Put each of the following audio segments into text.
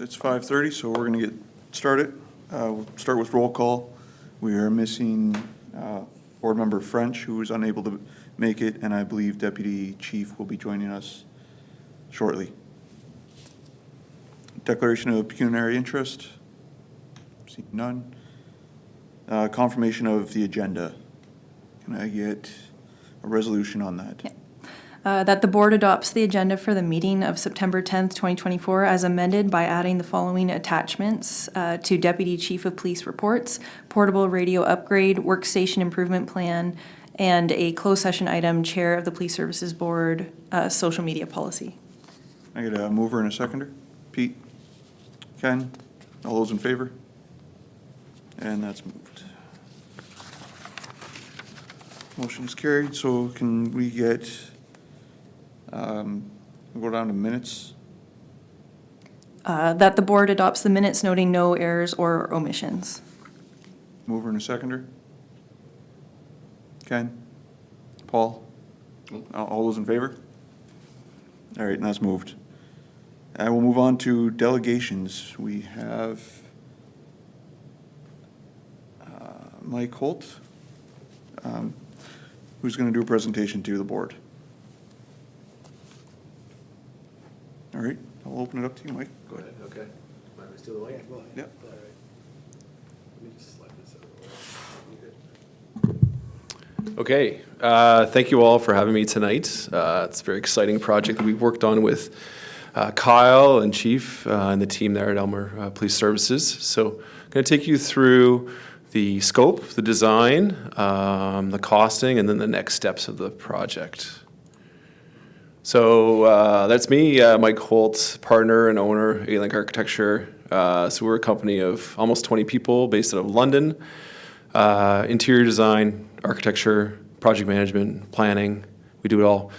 It's 5:30, so we're going to get started. We'll start with roll call. We are missing Board Member French, who is unable to make it, and I believe Deputy Chief will be joining us shortly. Declaration of pecuniary interest. See none. Confirmation of the agenda. Can I get a resolution on that? Yeah. That the board adopts the agenda for the meeting of September 10th, 2024 as amended by adding the following attachments to Deputy Chief of Police reports, portable radio upgrade, workstation improvement plan, and a closed session item, Chair of the Police Services Board, social media policy. I get a mover and a seconder. Pete? Ken? All those in favor? And that's moved. Motion is carried, so can we get, we'll go down to minutes. That the board adopts the minutes noting no errors or omissions. Mover and a seconder. Ken? Paul? All those in favor? All right, and that's moved. And we'll move on to delegations. We have Mike Holt, who's going to do a presentation to the board. All right, I'll open it up to you, Mike. Go ahead. Okay. Mind me steal the mic? Yeah, go ahead. All right. Let me just slide this out of the way. Okay. Thank you all for having me tonight. It's a very exciting project that we've worked on with Kyle and Chief and the team there at Aylmer Police Services. So I'm going to take you through the scope, the design, the costing, and then the next steps of the project. So that's me, Mike Holt, partner and owner, Aylmer Architecture. So we're a company of almost 20 people based out of London. Interior design, architecture, project management, planning, we do it all.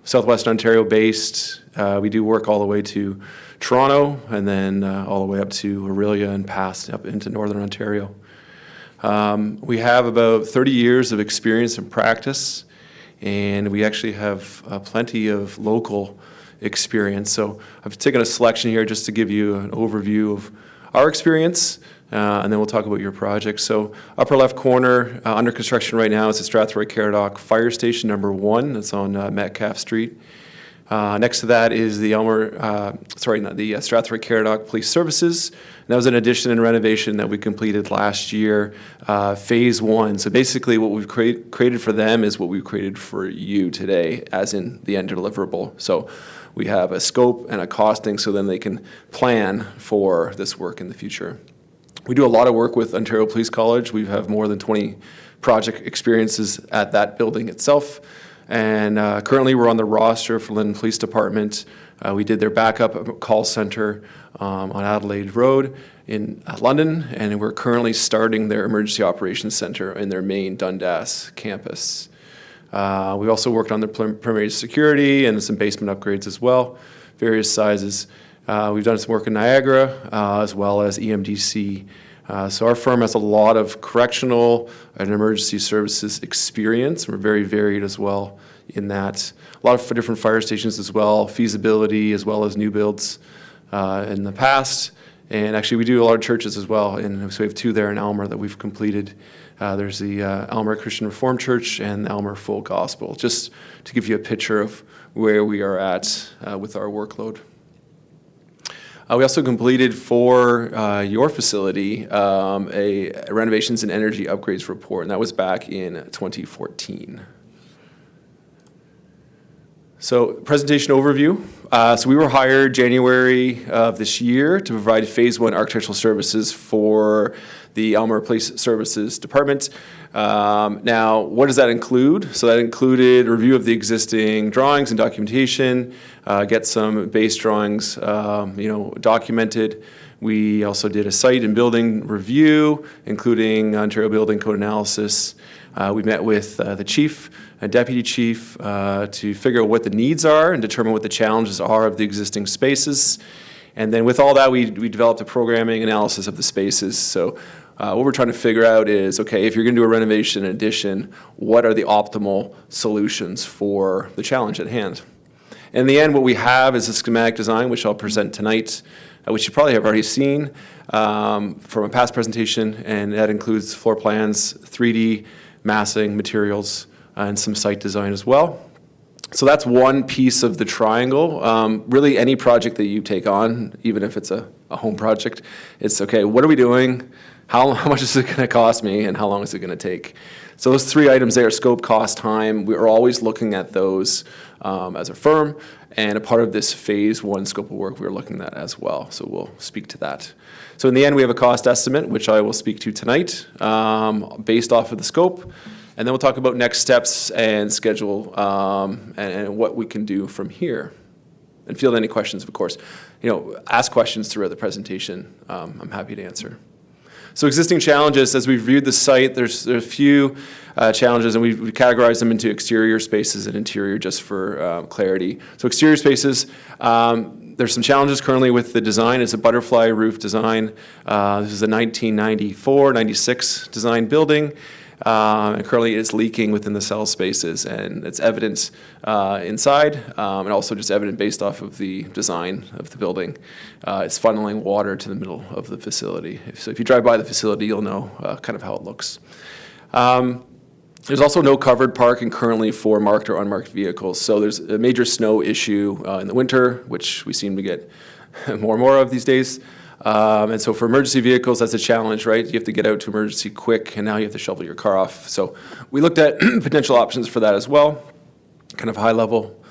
Southwestern Ontario based. We do work all the way to Toronto and then all the way up to Orillia and past up into Northern Ontario. We have about 30 years of experience and practice, and we actually have plenty of local experience. So I've taken a selection here just to give you an overview of our experience, and then we'll talk about your project. So upper left corner, under construction right now is the Strathroy-Caradoc Fire Station number 1. That's on Metcalfe Street. Next to that is the Strathroy-Caradoc Police Services. And that was an addition and renovation that we completed last year, phase 1. So basically what we've created for them is what we've created for you today, as in the end deliverable. So we have a scope and a costing so then they can plan for this work in the future. We do a lot of work with Ontario Police College. We have more than 20 project experiences at that building itself. And currently we're on the roster for London Police Department. We did their backup call center on Adelaide Road in London, and we're currently starting their emergency operations center in their main Dundas campus. We also worked on their perimeter security and some basement upgrades as well, various sizes. We've done some work in Niagara as well as EMDC. So our firm has a lot of correctional and emergency services experience. We're very varied as well in that. A lot of different fire stations as well, feasibility as well as new builds in the past. And actually we do a lot of churches as well. And so we have 2 there in Aylmer that we've completed. There's the Aylmer Christian Reformed Church and Aylmer Full Gospel, just to give you a picture of where we are at with our workload. We also completed for your facility a renovations and energy upgrades report, and that was back in 2014. So presentation overview. So we were hired January of this year to provide phase 1 architectural services for the Aylmer Police Services Department. Now, what does that include? So that included review of the existing drawings and documentation, get some base drawings, documented. We also did a site and building review, including Ontario Building Code analysis. We met with the chief and deputy chief to figure out what the needs are and determine what the challenges are of the existing spaces. And then with all that, we developed a programming analysis of the spaces. So what we're trying to figure out is, okay, if you're going to do a renovation and addition, what are the optimal solutions for the challenge at hand? In the end, what we have is a schematic design, which I'll present tonight, which you probably have already seen from a past presentation, and that includes floor plans, 3D massing, materials, and some site design as well. So that's one piece of the triangle. Really, any project that you take on, even if it's a home project, it's okay, what are we doing? How much is it going to cost me, and how long is it going to take? So those three items there, scope, cost, time, we are always looking at those as a firm, and a part of this phase one scope of work we're looking at as well. So we'll speak to that. So in the end, we have a cost estimate, which I will speak to tonight, based off of the scope. And then we'll talk about next steps and schedule and what we can do from here. And field any questions, of course. Ask questions throughout the presentation. I'm happy to answer. So existing challenges, as we've reviewed the site, there's a few challenges, and we've categorized them into exterior spaces and interior just for clarity. So exterior spaces, there's some challenges currently with the design. It's a butterfly roof design. This is a 1994, 96 design building. And currently it's leaking within the cell spaces, and it's evident inside, and also just evident based off of the design of the building. It's funneling water to the middle of the facility. So if you drive by the facility, you'll know kind of how it looks. There's also no covered parking currently for marked or unmarked vehicles. So there's a major snow issue in the winter, which we seem to get more and more of these days. And so for emergency vehicles, that's a challenge, right? You have to get out to emergency quick, and now you have to shovel your car off. So we looked at potential options for that as well, kind of high level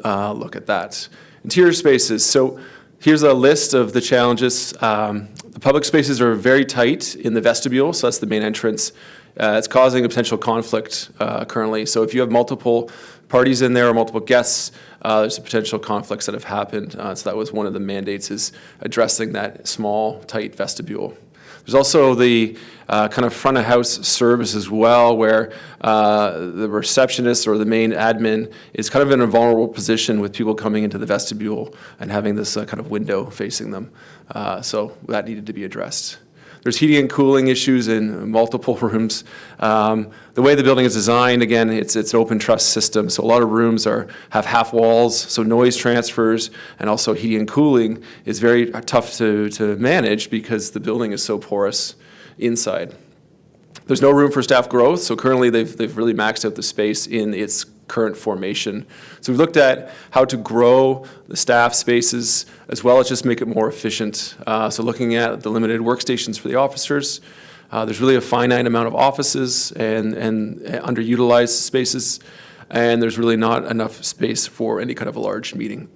look at that. Interior spaces. So here's a list of the challenges. The public spaces are very tight in the vestibule, so that's the main entrance. It's causing a potential conflict currently. So if you have multiple parties in there or multiple guests, there's a potential conflicts that have happened. So that was one of the mandates, is addressing that small, tight vestibule. There's also the kind of front of house service as well, where the receptionist or the main admin is kind of in a vulnerable position with people coming into the vestibule and having this kind of window facing them. So that needed to be addressed. There's heating and cooling issues in multiple rooms. The way the building is designed, again, it's an open truss system, so a lot of rooms have half walls, so noise transfers and also heating and cooling is very tough to manage because the building is so porous inside. There's no room for staff growth, so currently they've really maxed out the space in its current formation. So we've looked at how to grow the staff spaces as well as just make it more efficient. So looking at the limited workstations for the officers, there's really a finite amount of offices and underutilized spaces, and there's really not enough space for any kind of a large meeting.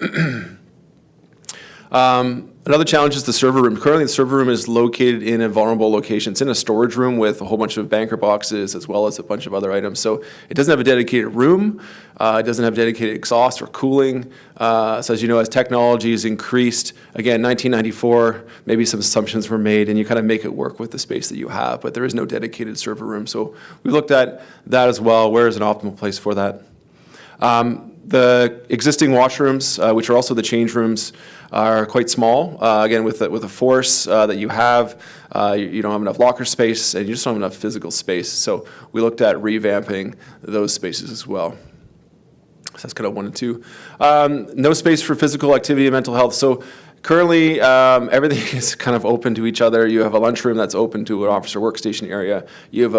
Another challenge is the server room. Currently, the server room is located in a vulnerable location. It's in a storage room with a whole bunch of banker boxes as well as a bunch of other items. So it doesn't have a dedicated room. It doesn't have dedicated exhaust or cooling. So as you know, as technology has increased, again, 1994, maybe some assumptions were made, and you kind of make it work with the space that you have. But there is no dedicated server room. So we looked at that as well. Where is an optimal place for that? The existing washrooms, which are also the change rooms, are quite small. Again, with the force that you have, you don't have enough locker space, and you just don't have enough physical space. So we looked at revamping those spaces as well. So that's kind of 1 and 2. No space for physical activity and mental health. So currently, everything is kind of open to each other. You have a lunchroom that's open to an officer workstation area. You have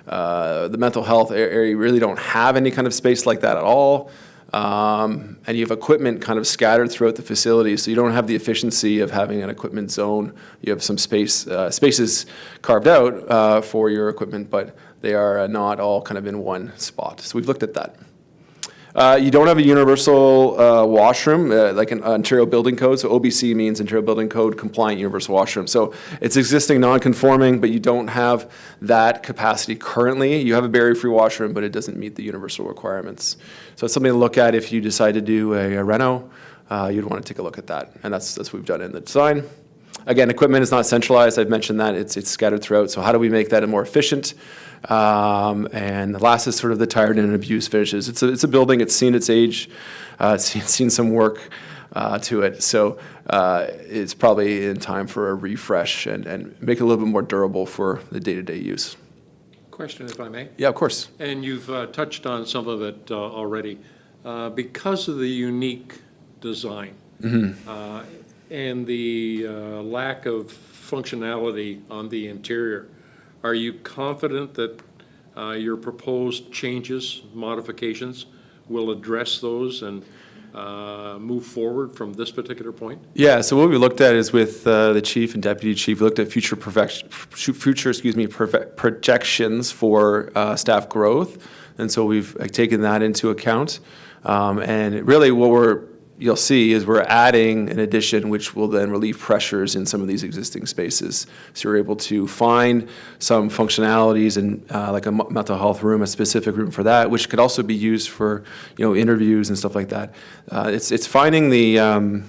the mental health area. You really don't have any kind of space like that at all. And you have equipment kind of scattered throughout the facility, so you don't have the efficiency of having an equipment zone. You have some spaces carved out for your equipment, but they are not all kind of in one spot. So we've looked at that. You don't have a universal washroom, like an Ontario Building Code. So OBC means Ontario Building Code compliant universal washroom. So it's existing non-conforming, but you don't have that capacity currently. You have a barrier-free washroom, but it doesn't meet the universal requirements. So it's something to look at if you decide to do a reno. You'd want to take a look at that, and that's what we've done in the design. Again, equipment is not centralized. I've mentioned that. It's scattered throughout. So how do we make that more efficient? And the last is sort of the tired and abused finishes. It's a building. It's seen its age. It's seen some work to it. So it's probably in time for a refresh and make it a little bit more durable for the day-to-day use. Question, if I may. Yeah, of course. And you've touched on some of it already. because of the unique design and the lack of functionality on the interior, are you confident that your proposed changes, modifications, will address those and move forward from this particular point? Yeah, so what we looked at is with the chief and deputy chief, we looked at future projections for staff growth, and so we've taken that into account. And really, you'll see is we're adding an addition which will then relieve pressures in some of these existing spaces. So you're able to find some functionalities and like a mental health room, a specific room for that, which could also be used for interviews and stuff like that. It's finding the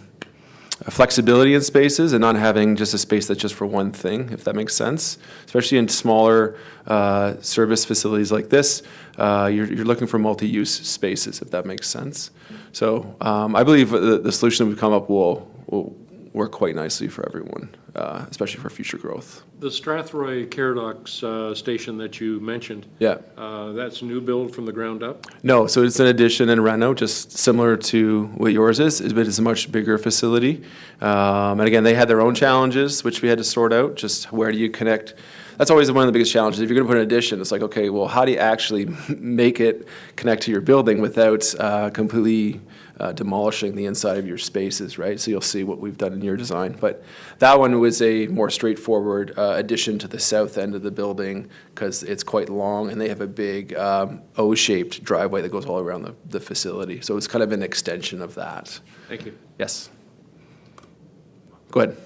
flexibility in spaces and not having just a space that's just for one thing, if that makes sense. Especially in smaller service facilities like this, you're looking for multi-use spaces, if that makes sense. So I believe the solution we've come up will work quite nicely for everyone, especially for future growth. The Strathroy Caradoc station that you mentioned, Yeah. that's new build from the ground up? No, so it's an addition in reno, just similar to what yours is, but it's a much bigger facility. And again, they had their own challenges, which we had to sort out, just where do you connect. That's always one of the biggest challenges. If you're going to put an addition, it's like, okay, well, how do you actually make it connect to your building without completely demolishing the inside of your spaces, right? So you'll see what we've done in your design. But that one was a more straightforward addition to the south end of the building because it's quite long and they have a big O-shaped driveway that goes all around the facility. So it's kind of an extension of that. Thank you. Yes. Go ahead.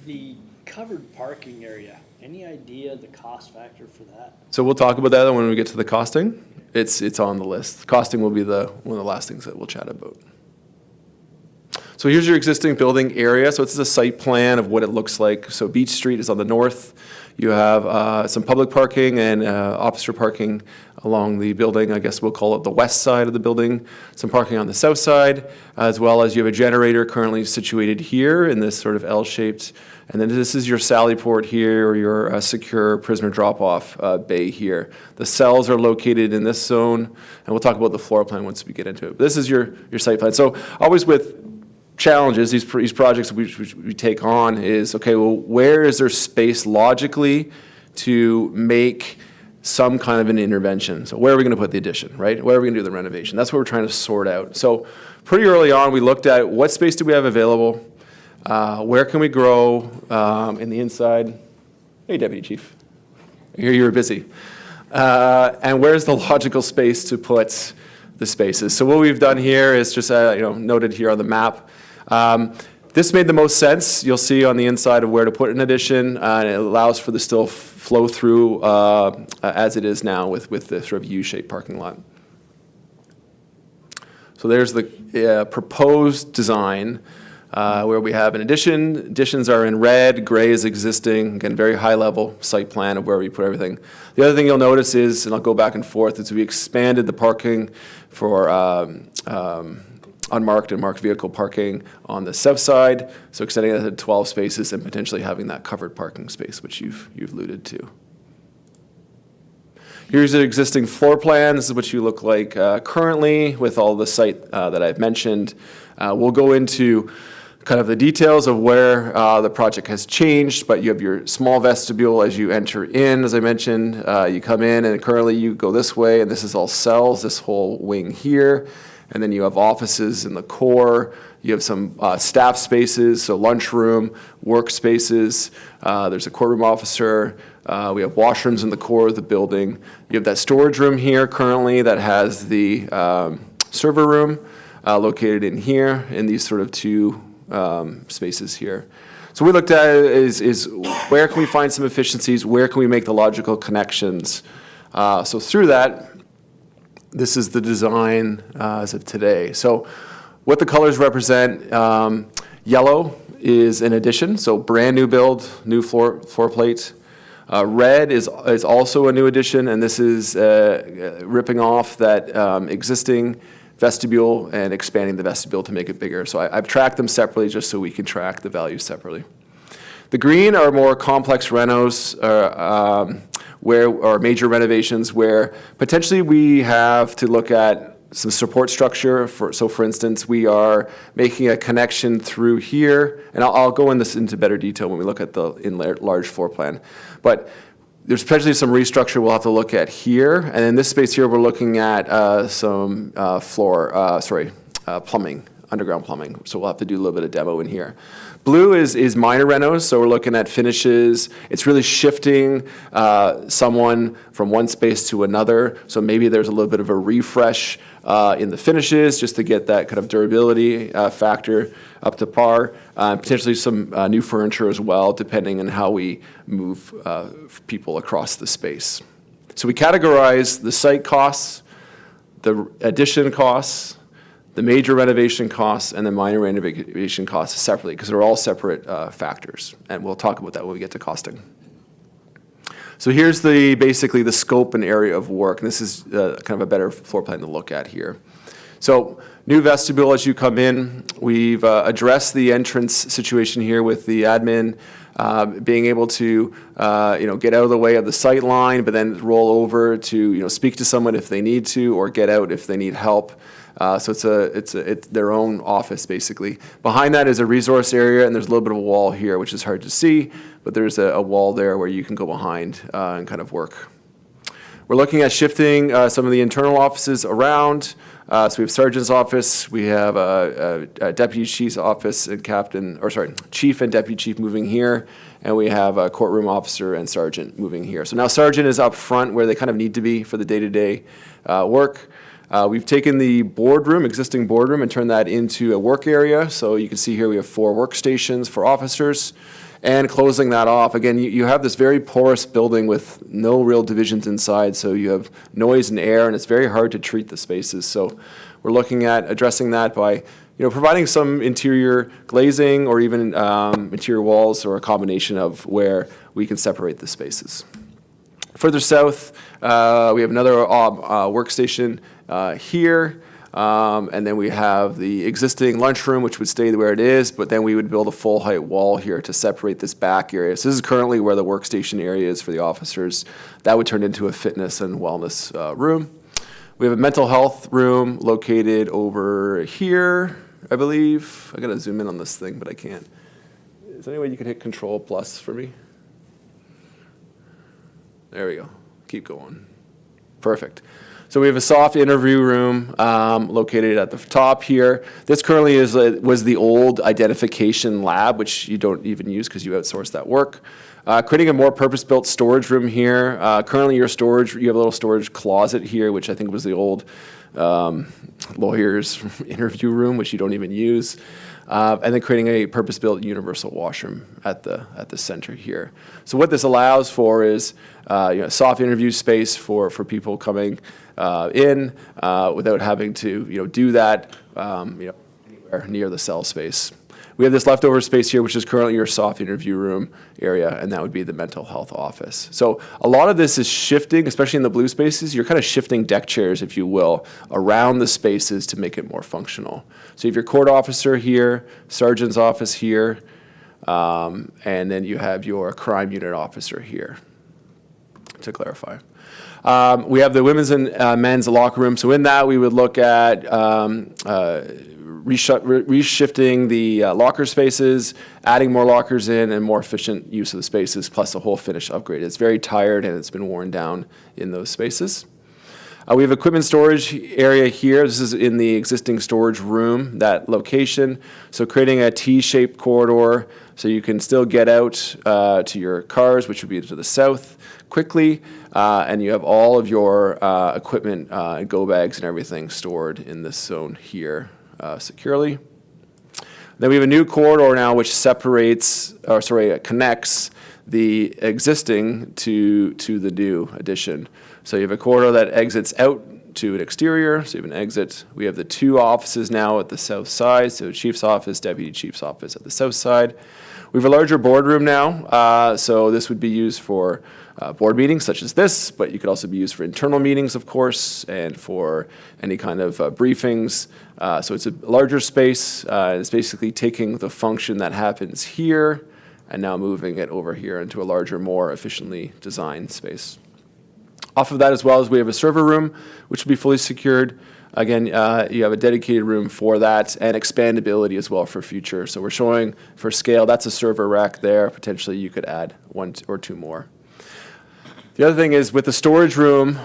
The covered parking area, any idea the cost factor for that? So we'll talk about that when we get to the costing. It's on the list. Costing will be one of the last things that we'll chat about. So here's your existing building area. So it's a site plan of what it looks like. So Beach Street is on the north. You have some public parking and officer parking along the building. I guess we'll call it the west side of the building. Some parking on the south side, as well as you have a generator currently situated here in this sort of L-shaped. And then this is your sally port here, or your secure prisoner drop-off bay here. The cells are located in this zone, and we'll talk about the floor plan once we get into it. But this is your site plan. So always with challenges, these projects which we take on is, okay, well, where is there space logically to make some kind of an intervention? So where are we going to put the addition, right? Where are we going to do the renovation? That's what we're trying to sort out. So pretty early on, we looked at what space do we have available, where can we grow in the inside. Hey, Deputy Chief. I hear you were busy. And where's the logical space to put the spaces? So what we've done here is just noted here on the map. This made the most sense. You'll see on the inside of where to put an addition, and it allows for the still flow through as it is now with the sort of U-shaped parking lot. So there's the proposed design where we have an addition. Additions are in red, gray is existing. Again, very high level site plan of where we put everything. The other thing you'll notice is, and I'll go back and forth, is we expanded the parking for unmarked and marked vehicle parking on the south side, so extending that to 12 spaces and potentially having that covered parking space, which you've alluded to. Here's the existing floor plan. This is what you look like currently with all the site that I've mentioned. We'll go into kind of the details of where the project has changed, but you have your small vestibule as you enter in, as I mentioned. You come in and currently you go this way, and this is all cells, this whole wing here. And then you have offices in the core. You have some staff spaces, so lunchroom, workspaces. There's a courtroom officer. We have washrooms in the core of the building. You have that storage room here currently that has the server room located in here in these sort of two spaces here. So what we looked at is where can we find some efficiencies? Where can we make the logical connections? So through that, this is the design as of today. So what the colors represent, yellow is an addition, so brand new build, new floor plate. Red is also a new addition, and this is ripping off that existing vestibule and expanding the vestibule to make it bigger. So I've tracked them separately just so we can track the values separately. The green are more complex renos, or major renovations where potentially we have to look at some support structure. For instance, we are making a connection through here, and I'll go into better detail when we look at the large floor plan. But there's potentially some restructure we'll have to look at here, and in this space here, we're looking at some plumbing, underground plumbing. So we'll have to do a little bit of demo in here. Blue is minor renos, so we're looking at finishes. It's really shifting someone from one space to another. So maybe there's a little bit of a refresh in the finishes just to get that kind of durability factor up to par. Potentially some new furniture as well, depending on how we move people across the space. So we categorize the site costs, the addition costs, the major renovation costs, and the minor renovation costs separately, because they're all separate factors. And we'll talk about that when we get to costing. So here's basically the scope and area of work. And this is kind of a better floor plan to look at here. So new vestibule as you come in. We've addressed the entrance situation here with the admin being able to get out of the way of the sight line, but then roll over to speak to someone if they need to, or get out if they need help. So it's their own office, basically. Behind that is a resource area, and there's a little bit of a wall here, which is hard to see, but there's a wall there where you can go behind and kind of work. We're looking at shifting some of the internal offices around. So we have sergeant's office, we have a deputy chief's office and chief and deputy chief moving here, and we have a courtroom officer and sergeant moving here. So now sergeant is up front where they kind of need to be for the day-to-day work. We've taken the existing boardroom, and turned that into a work area. So you can see here we have 4 workstations for officers. And closing that off, again, you have this very porous building with no real divisions inside, so you have noise and air, and it's very hard to treat the spaces. So we're looking at addressing that by providing some interior glazing, or even interior walls, or a combination of where we can separate the spaces. Further south, we have another workstation here, and then we have the existing lunchroom, which would stay where it is, but then we would build a full height wall here to separate this back area. So this is currently where the workstation area is for the officers. That would turn into a fitness and wellness room. We have a mental health room located over here, I believe. I gotta zoom in on this thing, but I can't. Is there any way you could hit Control+ for me? There we go. Keep going. Perfect. So we have a soft interview room located at the top here. This currently was the old identification lab, which you don't even use because you outsource that work. Creating a more purpose-built storage room here. Currently you have a little storage closet here, which I think was the old lawyer's interview room, which you don't even use. And then creating a purpose-built universal washroom at the center here. So what this allows for is soft interview space for people coming in without having to do that anywhere near the cell space. We have this leftover space here, which is currently your soft interview room area, and that would be the mental health office. So a lot of this is shifting, especially in the blue spaces. You're kind of shifting deck chairs, if you will, around the spaces to make it more functional. So you have your court officer here, sergeant's office here, and then you have your crime unit officer here, to clarify. We have the women's and men's locker room. So in that, we would look at reshifting the locker spaces, adding more lockers in, and more efficient use of the spaces, plus a whole finish upgrade. It's very tired, and it's been worn down in those spaces. We have equipment storage area here. This is in the existing storage room, that location. So creating a T-shaped corridor so you can still get out to your cars, which would be to the south, quickly. And you have all of your equipment, go bags and everything stored in this zone here securely. Then we have a new corridor now which connects the existing to the new addition. So you have a corridor that exits out to an exterior, so you have an exit. We have the 2 offices now at the south side, so chief's office, deputy chief's office at the south side. We have a larger boardroom now, so this would be used for board meetings such as this, but you could also be used for internal meetings, of course, and for any kind of briefings. So it's a larger space. It's basically taking the function that happens here and now moving it over here into a larger, more efficiently designed space. Off of that as well as we have a server room, which will be fully secured. Again, you have a dedicated room for that and expandability as well for future. So we're showing for scale, that's a server rack there. Potentially you could add 1 or 2 more. The other thing is with the storage room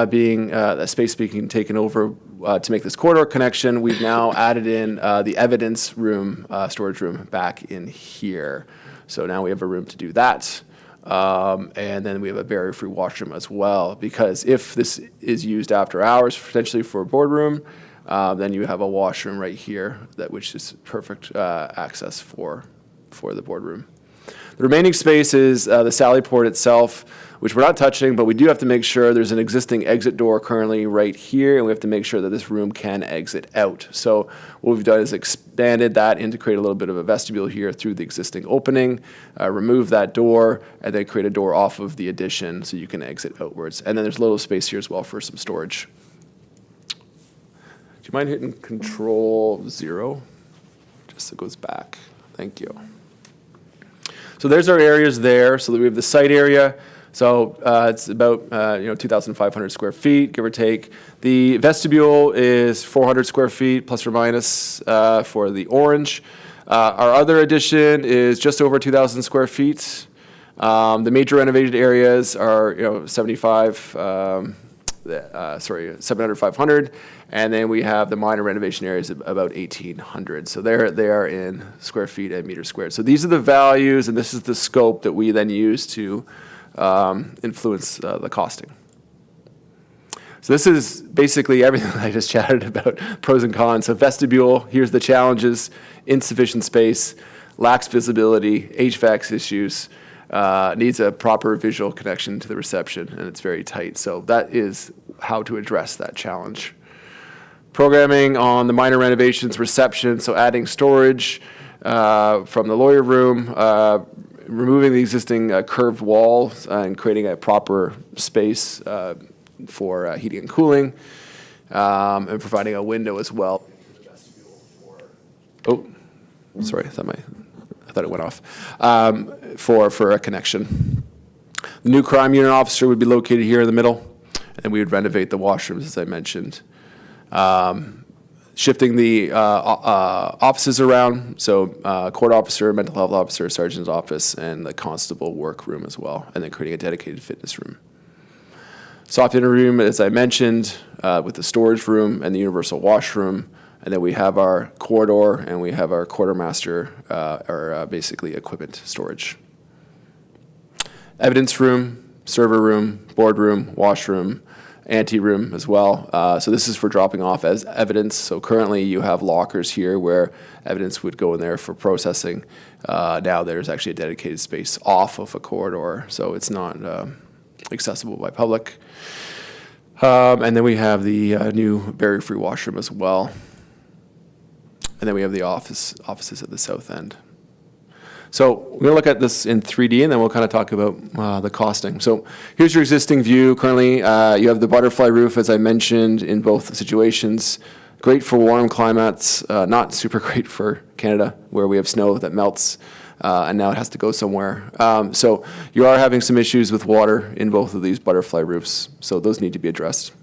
being a space being taken over to make this corridor connection, we've now added in the evidence room, storage room back in here. So now we have a room to do that. And then we have a barrier-free washroom as well, because if this is used after hours, potentially for a boardroom, then you have a washroom right here, which is perfect access for the boardroom. The remaining space is the Sally port itself, which we're not touching, but we do have to make sure there's an existing exit door currently right here, and we have to make sure that this room can exit out. So what we've done is expanded that and to create a little bit of a vestibule here through the existing opening, remove that door, and then create a door off of the addition so you can exit outwards. And then there's a little space here as well for some storage. Do you mind hitting Control 0? Just so it goes back. Thank you. So there's our areas there. So we have the site area. So it's about 2,500 square feet, give or take. The vestibule is 400 square feet, plus or minus, for the orange. Our other addition is just over 2,000 square feet. The major renovated areas are 700, 500, and then we have the minor renovation areas of about 1,800. So they are in square feet and meters squared. So these are the values, and this is the scope that we then use to influence the costing. So this is basically everything I just chatted about, pros and cons. So vestibule, here's the challenges: insufficient space, lacks visibility, HVAC issues, needs a proper visual connection to the reception, and it's very tight. So that is how to address that challenge. Programming on the minor renovations, reception, so adding storage from the lawyer room, removing the existing curved walls and creating a proper space for heating and cooling, and providing a window as well. Oh, sorry, I thought it went off. For a connection. The new crime unit officer would be located here in the middle, and we would renovate the washrooms, as I mentioned. Shifting the offices around, so court officer, mental health officer, sergeant's office, and the constable workroom as well, and then creating a dedicated fitness room. Soft inner room, as I mentioned, with the storage room and the universal washroom, and then we have our corridor and we have our quartermaster, or basically equipment storage. Evidence room, server room, boardroom, washroom, ante-room as well. So this is for dropping off as evidence. So currently you have lockers here where evidence would go in there for processing. Now there's actually a dedicated space off of a corridor, so it's not accessible by public. And then we have the new barrier-free washroom as well. And then we have the offices at the south end. So we're going to look at this in 3D, and then we'll kind of talk about the costing. So here's your existing view. Currently, you have the butterfly roof, as I mentioned, in both situations. Great for warm climates, not super great for Canada, where we have snow that melts, and now it has to go somewhere. So you are having some issues with water in both of these butterfly roofs, so those need to be addressed.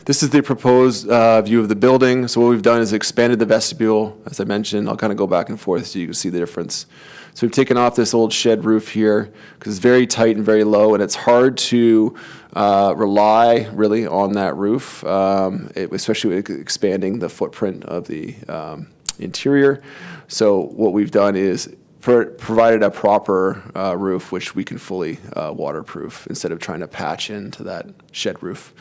This is the proposed view of the building. So what we've done is expanded the vestibule, as I mentioned. I'll kind of go back and forth so you can see the difference. So we've taken off this old shed roof here because it's very tight and very low, and it's hard to rely really on that roof, especially with expanding the footprint of the interior. So what we've done is provided a proper roof which we can fully waterproof instead of trying to patch into that shed roof.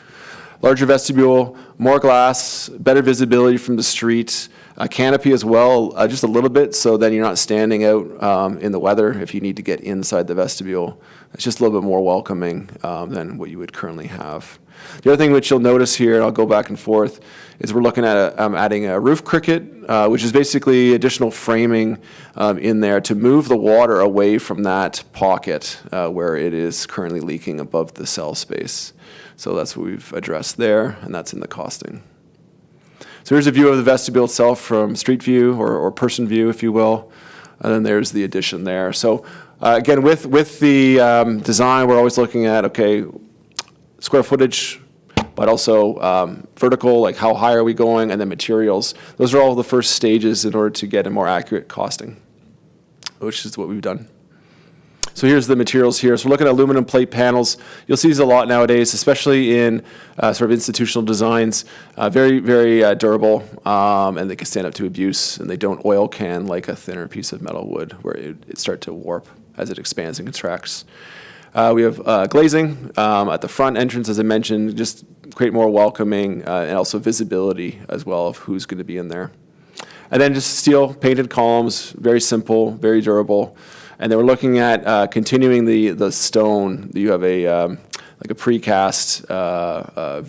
Larger vestibule, more glass, better visibility from the street, a canopy as well, just a little bit, so then you're not standing out in the weather if you need to get inside the vestibule. It's just a little bit more welcoming than what you would currently have. The other thing which you'll notice here, and I'll go back and forth, is we're looking at adding a roof cricket, which is basically additional framing in there to move the water away from that pocket where it is currently leaking above the cell space. So that's what we've addressed there, and that's in the costing. So here's a view of the vestibule itself from street view or person view, if you will. And then there's the addition there. So again, with the design, we're always looking at, okay, square footage but also vertical, like how high are we going, and then materials. Those are all the first stages in order to get a more accurate costing, which is what we've done. So here's the materials here. So we're looking at aluminum plate panels. You'll see these a lot nowadays, especially in sort of institutional designs. Very, very durable, and they can stand up to abuse, and they don't oil can like a thinner piece of metal would, where it starts to warp as it expands and contracts. We have glazing at the front entrance, as I mentioned, just create more welcoming and also visibility as well of who's going to be in there. And then just steel painted columns, very simple, very durable. And then we're looking at continuing the stone. You have like a precast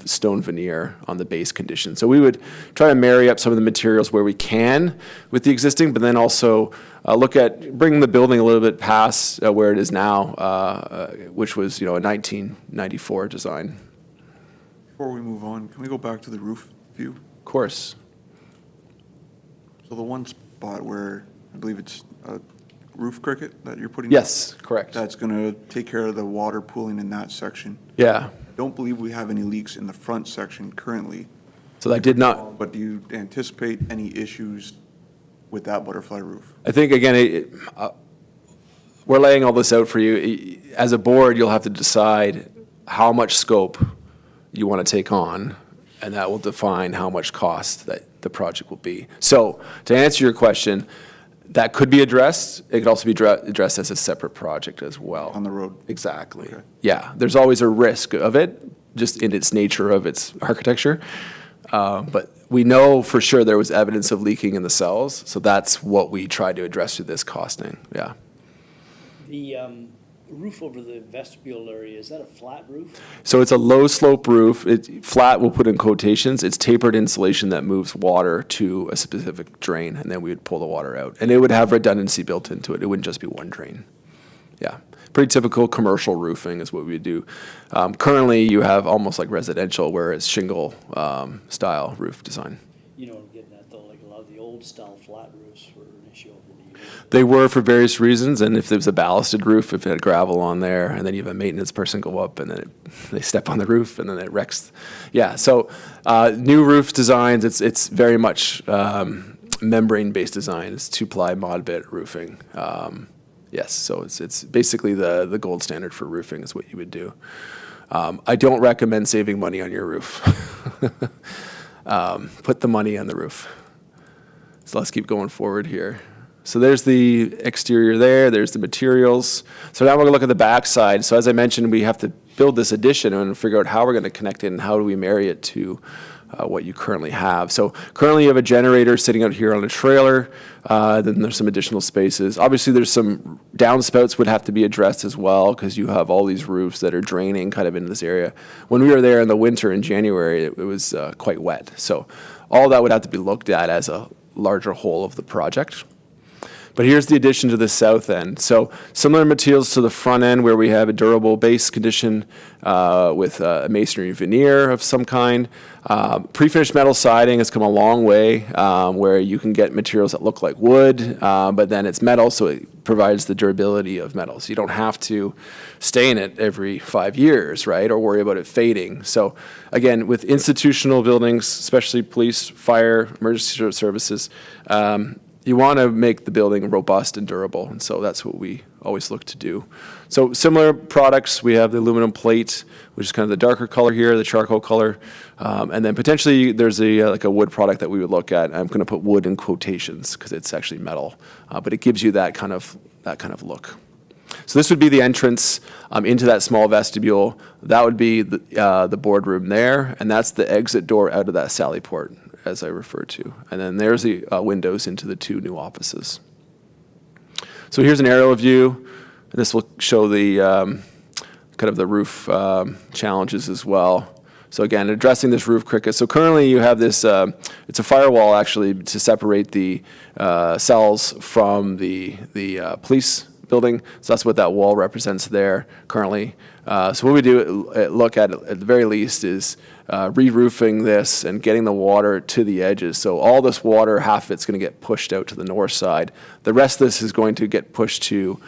stone veneer on the base condition. So we would try to marry up some of the materials where we can with the existing, but then also look at bringing the building a little bit past where it is now, which was a 1994 design. Before we move on, can we go back to the roof view? Of course. So the one spot where I believe it's a roof cricket that you're putting? Yes, correct. That's going to take care of the water pooling in that section. Yeah. Don't believe we have any leaks in the front section currently, So that did not. but do you anticipate any issues with that butterfly roof? I think, again, we're laying all this out for you. As a board, you'll have to decide how much scope you want to take on, and that will define how much cost that the project will be. So to answer your question, that could be addressed. It could also be addressed as a separate project as well. On the road? Exactly. Okay. Yeah, there's always a risk of it, just in its nature of its architecture. But we know for sure there was evidence of leaking in the cells, so that's what we tried to address through this costing, yeah. The roof over the vestibule area, is that a flat roof? So it's a low slope roof. Flat, we'll put in quotations. It's tapered insulation that moves water to a specific drain, and then we would pull the water out. And it would have redundancy built into it. It wouldn't just be one drain. Yeah. Pretty typical commercial roofing is what we do. Currently, you have almost like residential, where it's shingle style roof design. You know what I'm getting at though, like a lot of the old style flat roofs were an issue over the years. They were for various reasons, and if there was a ballasted roof, if it had gravel on there, and then you have a maintenance person go up, and then they step on the roof, and then it wrecks. Yeah, so new roof designs, it's very much membrane-based design. It's two-ply mod bit roofing. Yes, so it's basically the gold standard for roofing is what you would do. I don't recommend saving money on your roof. Put the money on the roof. So let's keep going forward here. So there's the exterior there, there's the materials. So now we're gonna look at the back side. So as I mentioned, we have to build this addition and figure out how we're gonna connect it and how do we marry it to what you currently have. So currently you have a generator sitting out here on a trailer. Then there's some additional spaces. Obviously there's some downspouts would have to be addressed as well, because you have all these roofs that are draining kind of into this area. When we were there in the winter in January, it was quite wet. So all that would have to be looked at as a larger whole of the project. But here's the addition to the south end. So similar materials to the front end, where we have a durable base condition with a masonry veneer of some kind. Pre-finished metal siding has come a long way, where you can get materials that look like wood, but then it's metal, so it provides the durability of metal. So you don't have to stain it every 5 years, right, or worry about it fading. So again, with institutional buildings, especially police, fire, emergency services, you want to make the building robust and durable, and so that's what we always look to do. So similar products, we have the aluminum plate, which is kind of the darker color here, the charcoal color, and then potentially there's like a wood product that we would look at. I'm going to put wood in quotations because it's actually metal, but it gives you that kind of look. So this would be the entrance into that small vestibule. That would be the boardroom there, and that's the exit door out of that sally port, as I referred to. And then there's the windows into the two new offices. So here's an aerial view. And this will show the kind of the roof challenges as well. So again, addressing this roof cricket. So currently you have this, it's a firewall actually to separate the cells from the police building. So that's what that wall represents there currently. So what we do look at the very least is re-roofing this and getting the water to the edges. So all this water, half of it's going to get pushed out to the north side. The rest of this is going to get pushed to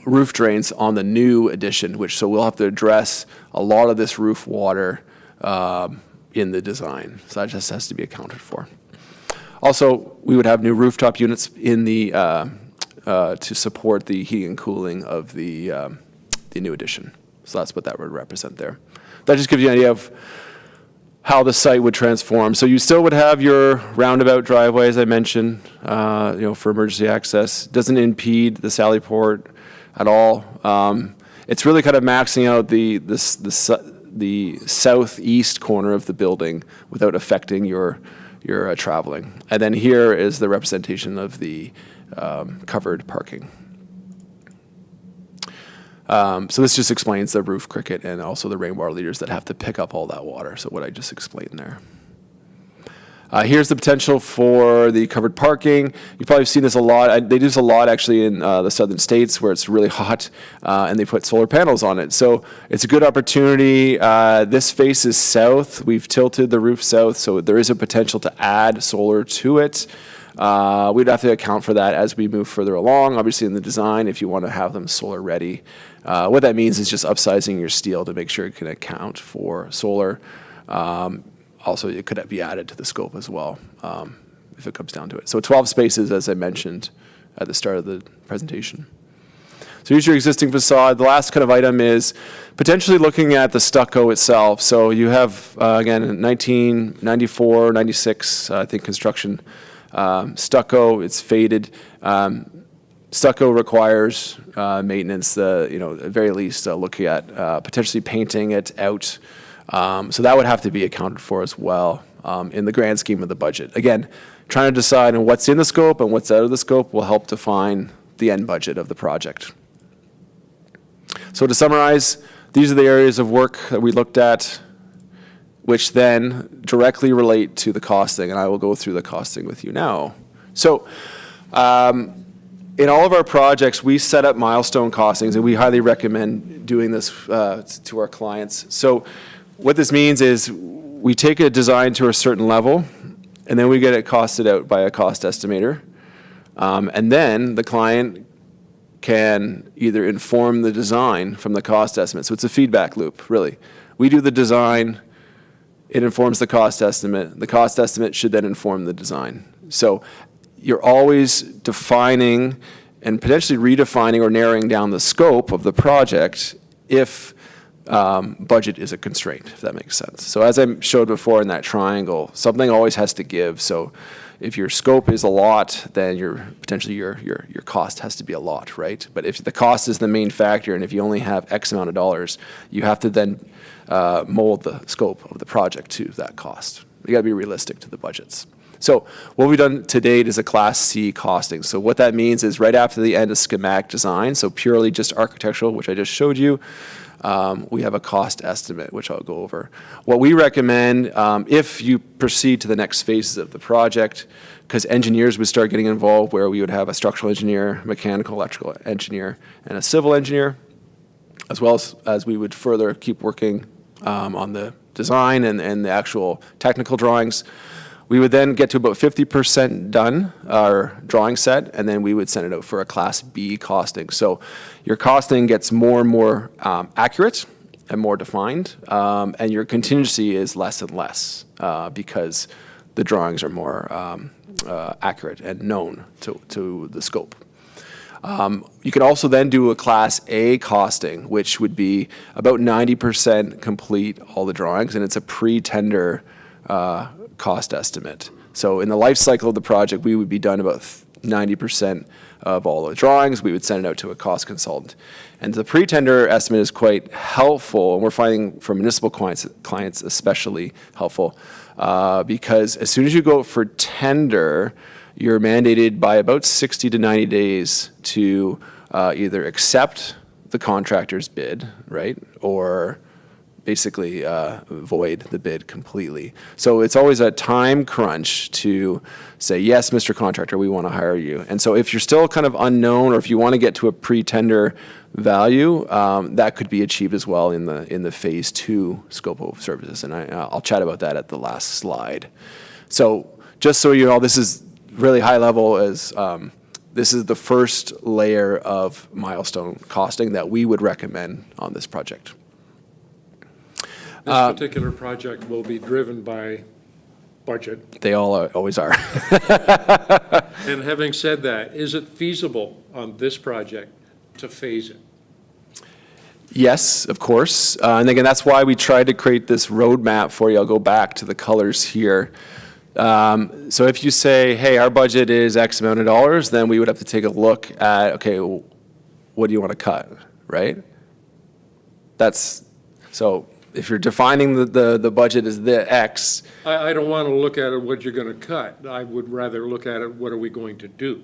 roof drains on the new addition, so we'll have to address a lot of this roof water in the design. So that just has to be accounted for. Also, we would have new rooftop units in the to support the heating and cooling of the new addition. So that's what that would represent there. That just gives you an idea of how the site would transform. So you still would have your roundabout driveway, as I mentioned, for emergency access. Doesn't impede the Sally Port at all. It's really kind of maxing out the southeast corner of the building without affecting your traveling. And then here is the representation of the covered parking. So this just explains the roof cricket and also the rainwater leaders that have to pick up all that water. So what I just explained there. Here's the potential for the covered parking. You've probably seen this a lot. They do this a lot actually in the southern states where it's really hot and they put solar panels on it. So it's a good opportunity. This faces south. We've tilted the roof south, so there is a potential to add solar to it. We'd have to account for that as we move further along. Obviously in the design, if you want to have them solar ready. What that means is just upsizing your steel to make sure it can account for solar. Also, it could be added to the scope as well, if it comes down to it. So 12 spaces, as I mentioned at the start of the presentation. So here's your existing facade. The last kind of item is potentially looking at the stucco itself. So you have, again, 1994, 96, I think, construction. Stucco, it's faded. Stucco requires maintenance, at the very least, looking at potentially painting it out. So that would have to be accounted for as well in the grand scheme of the budget. Again, trying to decide on what's in the scope and what's out of the scope will help define the end budget of the project. So to summarize, these are the areas of work that we looked at, which then directly relate to the costing, and I will go through the costing with you now. So in all of our projects, we set up milestone costings, and we highly recommend doing this to our clients. So what this means is we take a design to a certain level, and then we get it costed out by a cost estimator. And then the client can either inform the design from the cost estimate. So it's a feedback loop, really. We do the design, it informs the cost estimate. The cost estimate should then inform the design. So you're always defining and potentially redefining or narrowing down the scope of the project if budget is a constraint, if that makes sense. So as I showed before in that triangle, something always has to give. So if your scope is a lot, then potentially your cost has to be a lot, right? But if the cost is the main factor, and if you only have X amount of dollars, you have to then mold the scope of the project to that cost. You got to be realistic to the budgets. So what we've done to date is a Class C costing. So what that means is right after the end of schematic design, so purely just architectural, which I just showed you, we have a cost estimate, which I'll go over. What we recommend, if you proceed to the next phases of the project, because engineers would start getting involved, where we would have a structural engineer, mechanical, electrical engineer, and a civil engineer, as well as we would further keep working on the design and the actual technical drawings. We would then get to about 50% done, our drawing set, and then we would send it out for a Class B costing. So your costing gets more and more accurate and more defined, and your contingency is less and less because the drawings are more accurate and known to the scope. You can also then do a Class A costing, which would be about 90% complete all the drawings, and it's a pre-tender cost estimate. So in the life cycle of the project, we would be done about 90% of all the drawings. We would send it out to a cost consultant. And the pre-tender estimate is quite helpful, and we're finding for municipal clients especially helpful, because as soon as you go for tender, you're mandated by about 60 to 90 days to either accept the contractor's bid, right, or basically void the bid completely. So it's always a time crunch to say, yes, Mr. Contractor, we want to hire you. And so if you're still kind of unknown, or if you want to get to a pre-tender value, that could be achieved as well in the phase 2 scope of services. And I'll chat about that at the last slide. So just so you know, this is really high level, as this is the first layer of milestone costing that we would recommend on this project. This particular project will be driven by budget. They all always are. And having said that, is it feasible on this project to phase it? Yes, of course. And again, that's why we tried to create this roadmap for you. I'll go back to the colors here. So if you say, hey, our budget is X amount of dollars, then we would have to take a look at, okay, well, what do you want to cut, right? So if you're defining the budget as the X, I don't want to look at it what you're going to cut. I would rather look at it, what are we going to do?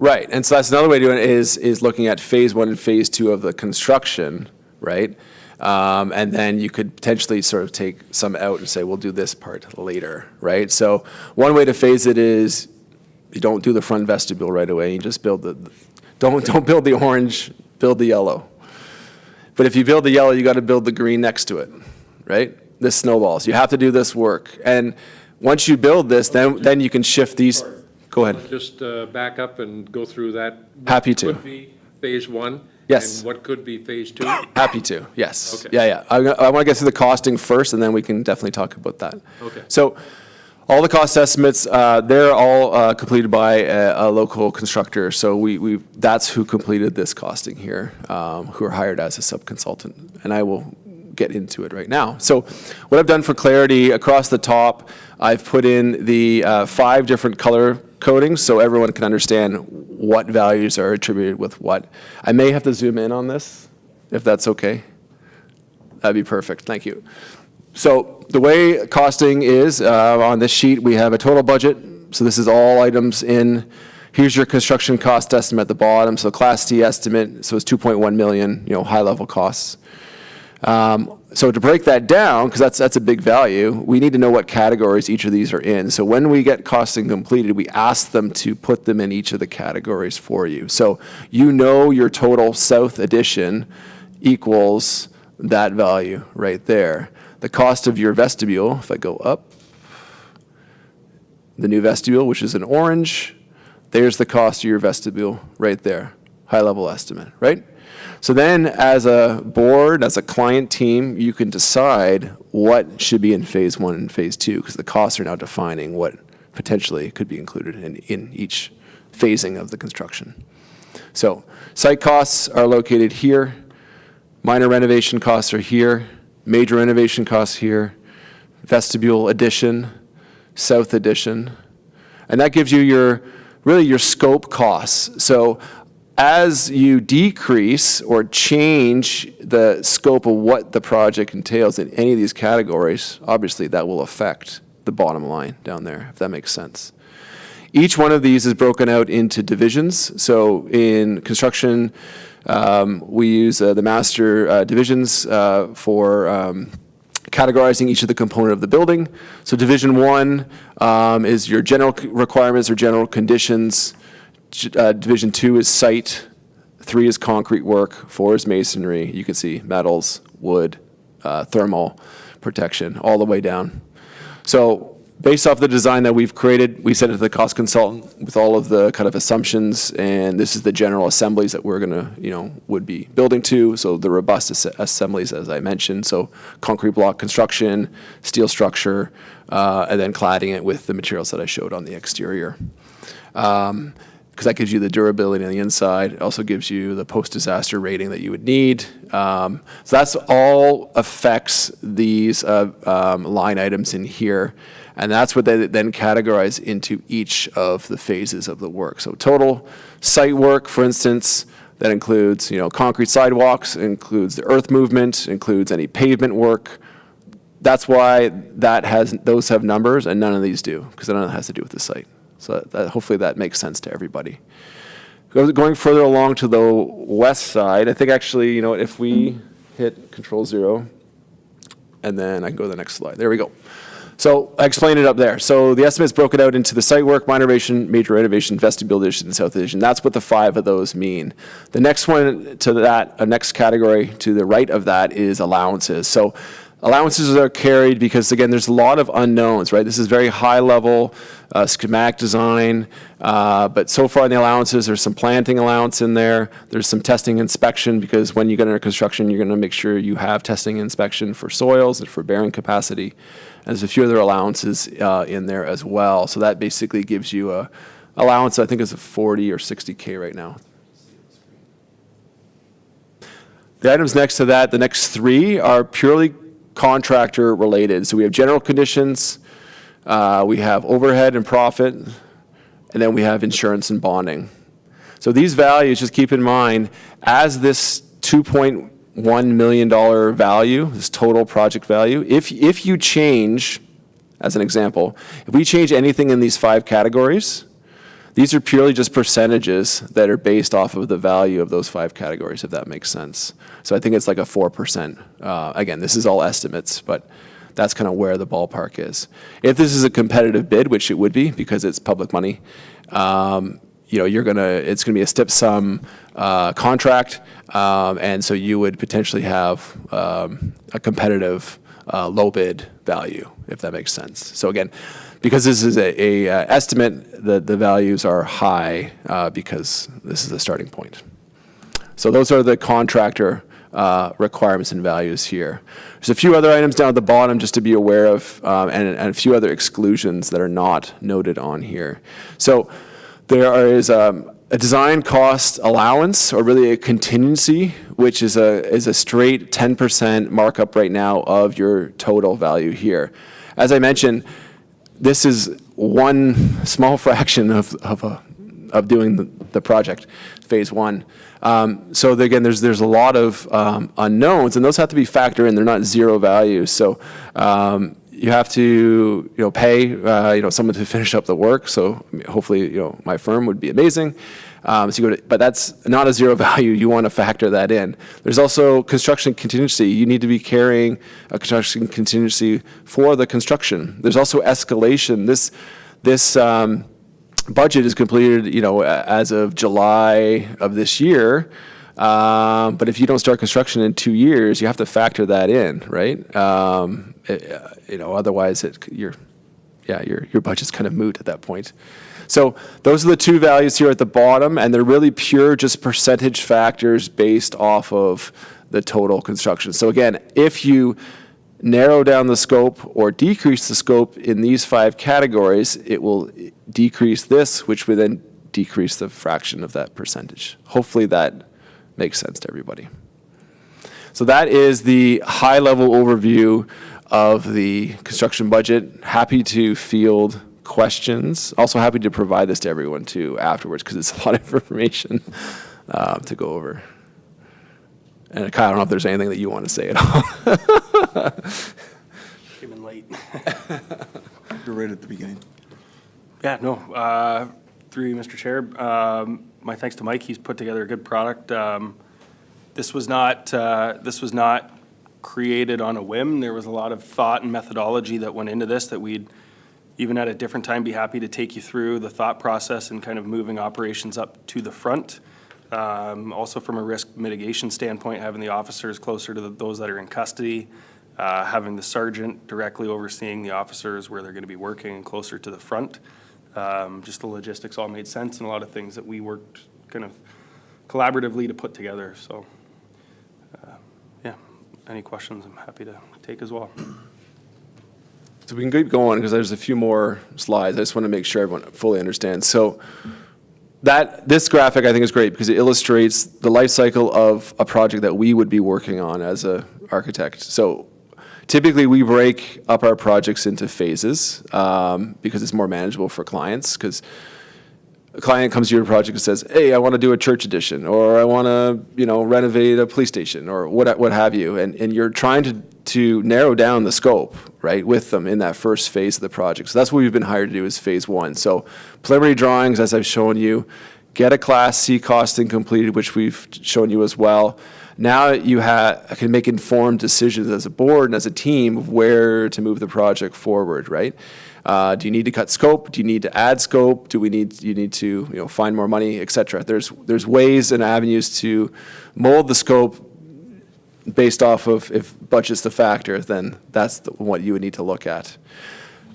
right, and so that's another way of doing it is looking at phase 1 and phase 2 of the construction, right? And then you could potentially sort of take some out and say, we'll do this part later, right? So one way to phase it is you don't do the front vestibule right away. You just build don't build the orange, build the yellow. But if you build the yellow, you got to build the green next to it, right? This snowballs. You have to do this work. And once you build this, then you can shift these. Go ahead. Just back up and go through that. Happy to. What could be phase 1? Yes. And what could be phase 2? Happy to, yes. Okay. Yeah. I want to get through the costing first, and then we can definitely talk about that. Okay. So all the cost estimates, they're all completed by a local constructor. So that's who completed this costing here, who are hired as a sub-consultant. And I will get into it right now. So what I've done for clarity, across the top, I've put in the 5 different color codings so everyone can understand what values are attributed with what. I may have to zoom in on this, if that's okay. That'd be perfect, thank you. So the way costing is, on this sheet, we have a total budget. So this is all items in. Here's your construction cost estimate at the bottom. So Class D estimate, so it's 2.1 million, high-level costs. So to break that down, because that's a big value, we need to know what categories each of these are in. So when we get costing completed, we ask them to put them in each of the categories for you. So your total south addition equals that value right there. The cost of your vestibule, if I go up, the new vestibule, which is in orange, there's the cost of your vestibule right there, high-level estimate, right? So then as a board, as a client team, you can decide what should be in phase 1 and phase 2, because the costs are now defining what potentially could be included in each phasing of the construction. So site costs are located here, minor renovation costs are here, major renovation costs here, vestibule addition, south addition, and that gives you your scope costs. So as you decrease or change the scope of what the project entails in any of these categories, obviously that will affect the bottom line down there, if that makes sense. Each one of these is broken out into divisions. So in construction, we use the master divisions for categorizing each of the component of the building. So Division 1 is your general requirements or general conditions. Division 2 is site, 3 is concrete work, 4 is masonry. You can see metals, wood, thermal protection, all the way down. So based off the design that we've created, we sent it to the cost consultant with all of the kind of assumptions, and this is the general assemblies that we're gonna, would be building to. So the robust assemblies, as I mentioned, so concrete block construction, steel structure, and then cladding it with the materials that I showed on the exterior. Because that gives you the durability on the inside. It also gives you the post-disaster rating that you would need. So that's all affects these line items in here. And that's what they then categorize into each of the phases of the work. So total site work, for instance, that includes concrete sidewalks, includes the earth movement, includes any pavement work. That's why those have numbers and none of these do, because none of it has to do with the site. So hopefully that makes sense to everybody. Going further along to the west side, I think actually, if we hit Control 0, and then I can go to the next slide. There we go. So I explained it up there. So the estimate's broken out into the site work, minor renovation, major renovation, vestibule addition, and south addition. That's what the 5 of those mean. The next one to that, next category to the right of that is allowances. So Allowances are carried because, again, there's a lot of unknowns, right? This is very high-level schematic design, but so far in the allowances, there's some planting allowance in there. There's some testing inspection, because when you get under construction, you're going to make sure you have testing inspection for soils and for bearing capacity. And there's a few other allowances in there as well. So that basically gives you a allowance, I think, is a 40 or 60K right now. The items next to that, the next three, are purely contractor related. So we have general conditions, we have overhead and profit, and then we have insurance and bonding. So these values, just keep in mind, as this $2.1 million value, this total project value, if you change, as an example, if we change anything in these 5 categories, these are purely just percentages that are based off of the value of those 5 categories, if that makes sense. So I think it's like a 4%. Again, this is all estimates, but that's kind of where the ballpark is. If this is a competitive bid, which it would be because it's public money, it's gonna be a step sum contract, and so you would potentially have a competitive low bid value, if that makes sense. So again, because this is a estimate, the values are high because this is the starting point. So those are the contractor requirements and values here. There's a few other items down at the bottom just to be aware of, and a few other exclusions that are not noted on here. So there is a design cost allowance, or really a contingency, which is a straight 10% markup right now of your total value here. As I mentioned, this is one small fraction of doing the project, phase 1. So again, there's a lot of unknowns, and those have to be factored in. They're not zero values. So you have to pay someone to finish up the work. So hopefully my firm would be amazing. But that's not a zero value. You want to factor that in. There's also construction contingency. You need to be carrying a construction contingency for the construction. There's also escalation. This budget is completed, as of July of this year. But if you don't start construction in 2 years, you have to factor that in, right? Otherwise your budget's kind of moot at that point. So those are the 2 values here at the bottom, and they're really pure just percentage factors based off of the total construction. So again, if you narrow down the scope or decrease the scope in these 5 categories, it will decrease this, which would then decrease the fraction of that percentage. Hopefully that makes sense to everybody. So that is the high-level overview of the construction budget. Happy to field questions. Also happy to provide this to everyone too afterwards, because it's a lot of information to go over. And Kyle, I don't know if there's anything that you want to say at all. Came in late. You're right at the beginning. Yeah, no, through you, Mr. Chair, my thanks to Mike. He's put together a good product. This was not created on a whim. There was a lot of thought and methodology that went into this that we'd, even at a different time, be happy to take you through the thought process and kind of moving operations up to the front. Also from a risk mitigation standpoint, having the officers closer to those that are in custody, having the sergeant directly overseeing the officers where they're going to be working and closer to the front. Just the logistics all made sense, and a lot of things that we worked kind of collaboratively to put together. So, yeah, any questions I'm happy to take as well. So we can keep going because there's a few more slides. I just want to make sure everyone fully understands. So this graphic I think is great because it illustrates the life cycle of a project that we would be working on as an architect. So typically we break up our projects into phases because it's more manageable for clients, because a client comes to your project and says, hey, I want to do a church addition, or I want to renovate a police station, or what have you. And you're trying to narrow down the scope, right, with them in that first phase of the project. So that's what we've been hired to do, is phase 1. So preliminary drawings, as I've shown you, get a Class C costing completed, which we've shown you as well. Now you can make informed decisions as a board and as a team of where to move the project forward, right? Do you need to cut scope? Do you need to add scope? Do you need to find more money, et cetera? There's ways and avenues to mold the scope based off of if budget's the factor, then that's what you would need to look at.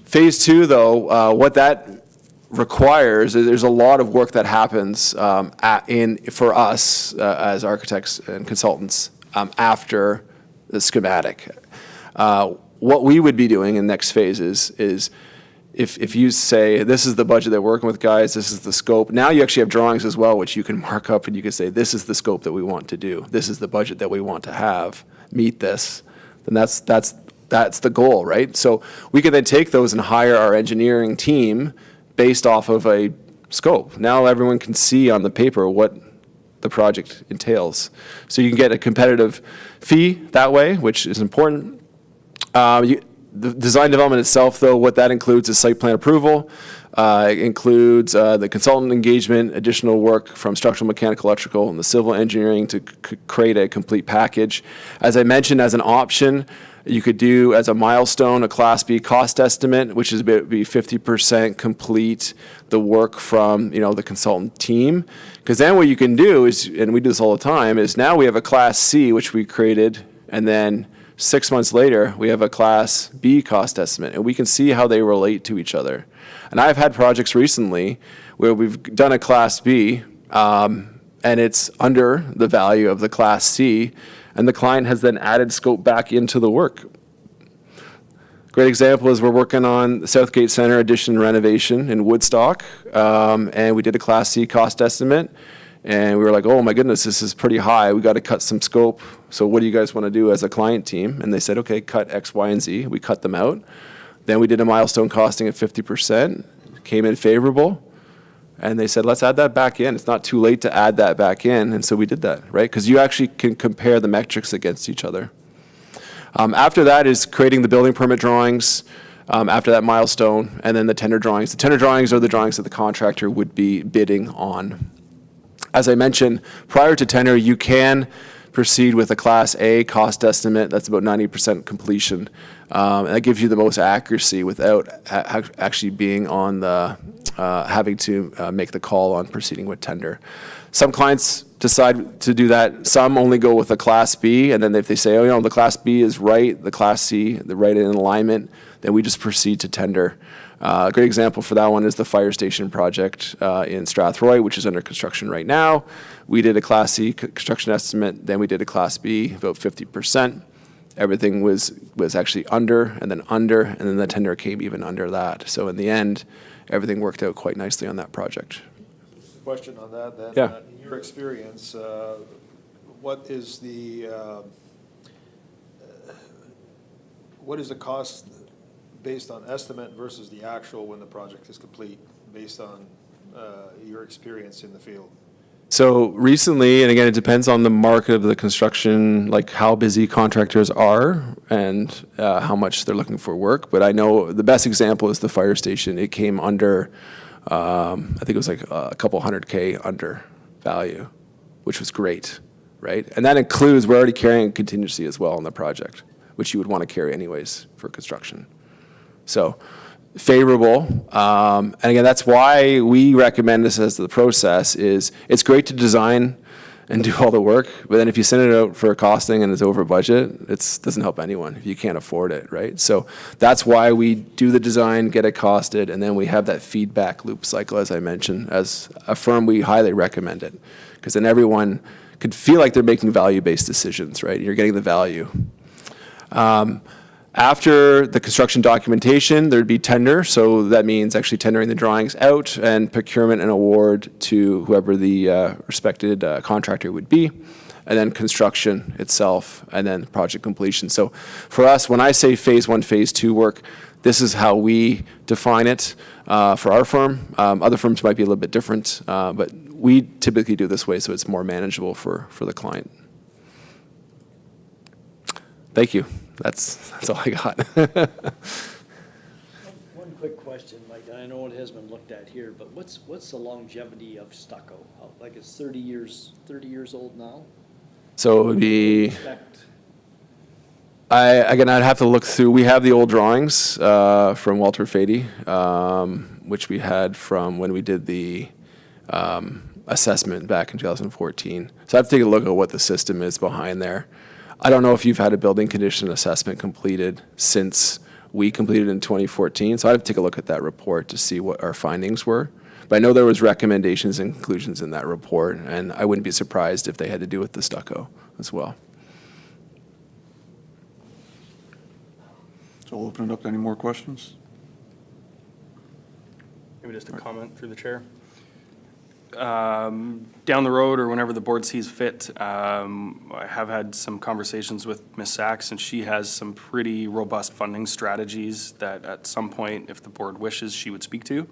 Phase 2, though, what that requires, there's a lot of work that happens for us as architects and consultants after the schematic. What we would be doing in next phases is if you say, this is the budget that we're working with, guys, this is the scope. Now you actually have drawings as well, which you can mark up and you can say, this is the scope that we want to do. This is the budget that we want to have. Meet this. Then that's the goal, right? So we can then take those and hire our engineering team based off of a scope. Now everyone can see on the paper what the project entails. So you can get a competitive fee that way, which is important. The design development itself, though, what that includes is site plan approval. It includes the consultant engagement, additional work from structural, mechanical, electrical, and the civil engineering to create a complete package. As I mentioned, as an option, you could do as a milestone a Class B cost estimate, which is be 50% complete the work from the consultant team. Because then what you can do is, and we do this all the time, is now we have a Class C, which we created, and then 6 months later, we have a Class B cost estimate, and we can see how they relate to each other. And I've had projects recently where we've done a Class B, and it's under the value of the Class C, and the client has then added scope back into the work. Great example is we're working on the Southgate Center addition renovation in Woodstock, and we did a Class C cost estimate. And we were like, oh my goodness, this is pretty high. We got to cut some scope. So what do you guys want to do as a client team? And they said, okay, cut X, Y, and Z. We cut them out. Then we did a milestone costing of 50%, came in favorable. And they said, let's add that back in. It's not too late to add that back in. And so we did that, right? Because you actually can compare the metrics against each other. After that is creating the building permit drawings. After that milestone, and then the tender drawings. The tender drawings are the drawings that the contractor would be bidding on. As I mentioned, prior to tender, you can proceed with a Class A cost estimate. That's about 90% completion. And that gives you the most accuracy without actually being on the, having to make the call on proceeding with tender. Some clients decide to do that. Some only go with a Class B, and then if they say, oh, the Class B is right, the Class C, the right in alignment, then we just proceed to tender. A great example for that one is the fire station project in Strathroy, which is under construction right now. We did a Class C construction estimate, then we did a Class B, about 50%. Everything was actually under, and then the tender came even under that. So in the end, everything worked out quite nicely on that project. Question on that then. Yeah. In your experience, what is the cost based on estimate versus the actual when the project is complete, based on your experience in the field? So recently, and again, it depends on the market of the construction, like how busy contractors are and how much they're looking for work. But I know the best example is the fire station. It came under, I think it was like a couple $100K under value, which was great, right? And that includes, we're already carrying contingency as well on the project, which you would want to carry anyways for construction. So favorable, and again, that's why we recommend this as the process. Is it's great to design and do all the work, but then if you send it out for costing and it's over budget, it doesn't help anyone if you can't afford it, right? So that's why we do the design, get it costed, and then we have that feedback loop cycle, as I mentioned. As a firm, we highly recommend it, because then everyone could feel like they're making value-based decisions, right? You're getting the value. After the construction documentation, there'd be tender, so that means actually tendering the drawings out and procurement and award to whoever the respected contractor would be, and then construction itself, and then project completion. So for us, when I say phase 1, phase 2 work, this is how we define it for our firm. Other firms might be a little bit different, but we typically do this way so it's more manageable for the client. Thank you. That's all I got. One quick question, Mike, and I know it has been looked at here, but what's the longevity of stucco? Like it's 30 years old now? So it would be, Expect- I'd have to look through. We have the old drawings from Walter Fady, which we had from when we did the assessment back in 2014. So I have to take a look at what the system is behind there. I don't know if you've had a building condition assessment completed since we completed in 2014, so I'd have to take a look at that report to see what our findings were. But I know there was recommendations and conclusions in that report, and I wouldn't be surprised if they had to do with the stucco as well. So I'll open it up to any more questions. Maybe just a comment through the chair. Down the road, or whenever the board sees fit, I have had some conversations with Ms. Sachs, and she has some pretty robust funding strategies that at some point, if the board wishes, she would speak to.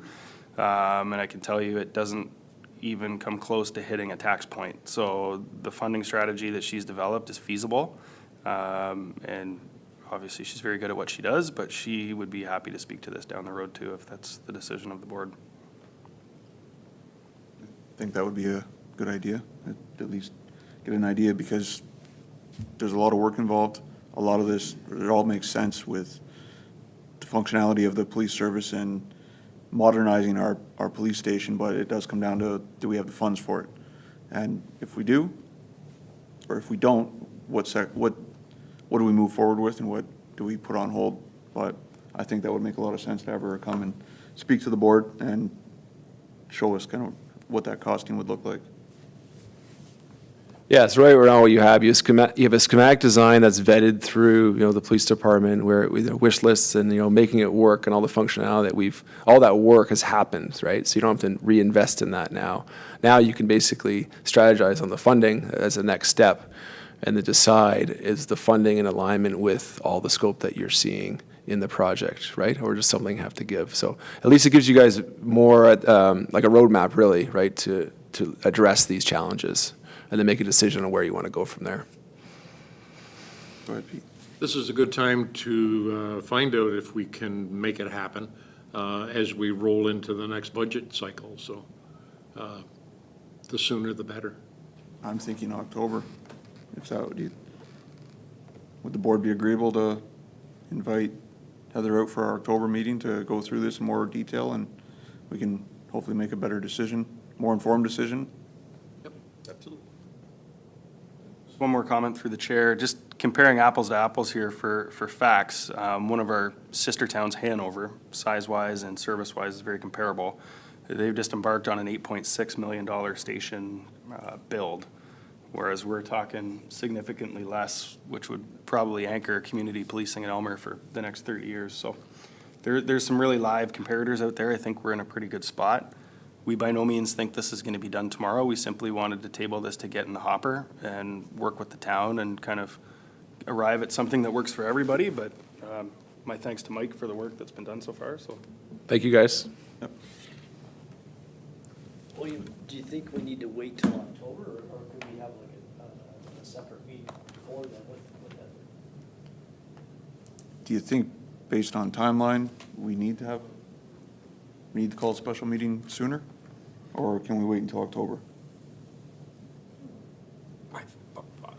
And I can tell you, it doesn't even come close to hitting a tax point. So the funding strategy that she's developed is feasible. And obviously, she's very good at what she does, but she would be happy to speak to this down the road too, if that's the decision of the board. I think that would be a good idea, at least get an idea, because there's a lot of work involved. A lot of this, it all makes sense with the functionality of the police service and modernizing our police station, but it does come down to, do we have the funds for it? And if we do, or if we don't, what do we move forward with and what do we put on hold? But I think that would make a lot of sense to have her come and speak to the board and show us kind of what that costing would look like. Yeah, so right now what you have, you have a schematic design that's vetted through, the police department, where with wish lists and, making it work and all the functionality that all that work has happened, right? So you don't have to reinvest in that now. Now you can basically strategize on the funding as the next step, and then decide, is the funding in alignment with all the scope that you're seeing in the project, right? Or does something have to give? So at least it gives you guys more, like a roadmap, really, right, to address these challenges, and then make a decision on where you want to go from there. Go ahead, Pete. This is a good time to find out if we can make it happen as we roll into the next budget cycle. So the sooner the better. I'm thinking October. If that would the board be agreeable to invite Heather out for our October meeting to go through this in more detail, and we can hopefully make a better decision, more informed decision? Yep, absolutely. Just one more comment through the chair, just comparing apples to apples here for facts. One of our sister towns, Hanover, size-wise and service-wise is very comparable. They've just embarked on an $8.6 million station build, whereas we're talking significantly less, which would probably anchor community policing in Aylmer for the next 30 years. So there's some really live comparators out there. I think we're in a pretty good spot. We by no means think this is going to be done tomorrow. We simply wanted to table this to get in the hopper and work with the town and kind of arrive at something that works for everybody. But my thanks to Mike for the work that's been done so far. So Thank you, guys. Well, do you think we need to wait till October, or could we have like a separate meeting before then with that? Do you think, based on timeline, we need to call a special meeting sooner? Or can we wait until October?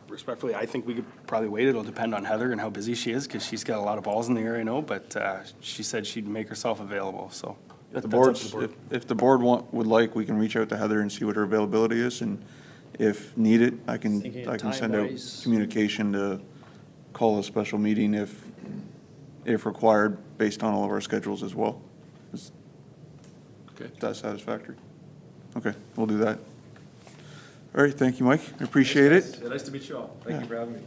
Respectfully, I think we could probably wait. It'll depend on Heather and how busy she is, because she's got a lot of balls in the air, I know, but she said she'd make herself available, so. If the that's up to board, if the board would like, we can reach out to Heather and see what her availability is, and if needed, I can Thinking send out time-wise. communication to call a special meeting if required, based on all of our schedules as well. Is Okay. that satisfactory? Okay, we'll do that. All right, thank you, Mike, I appreciate it. Nice to meet you all. Yeah. Thank you for having me.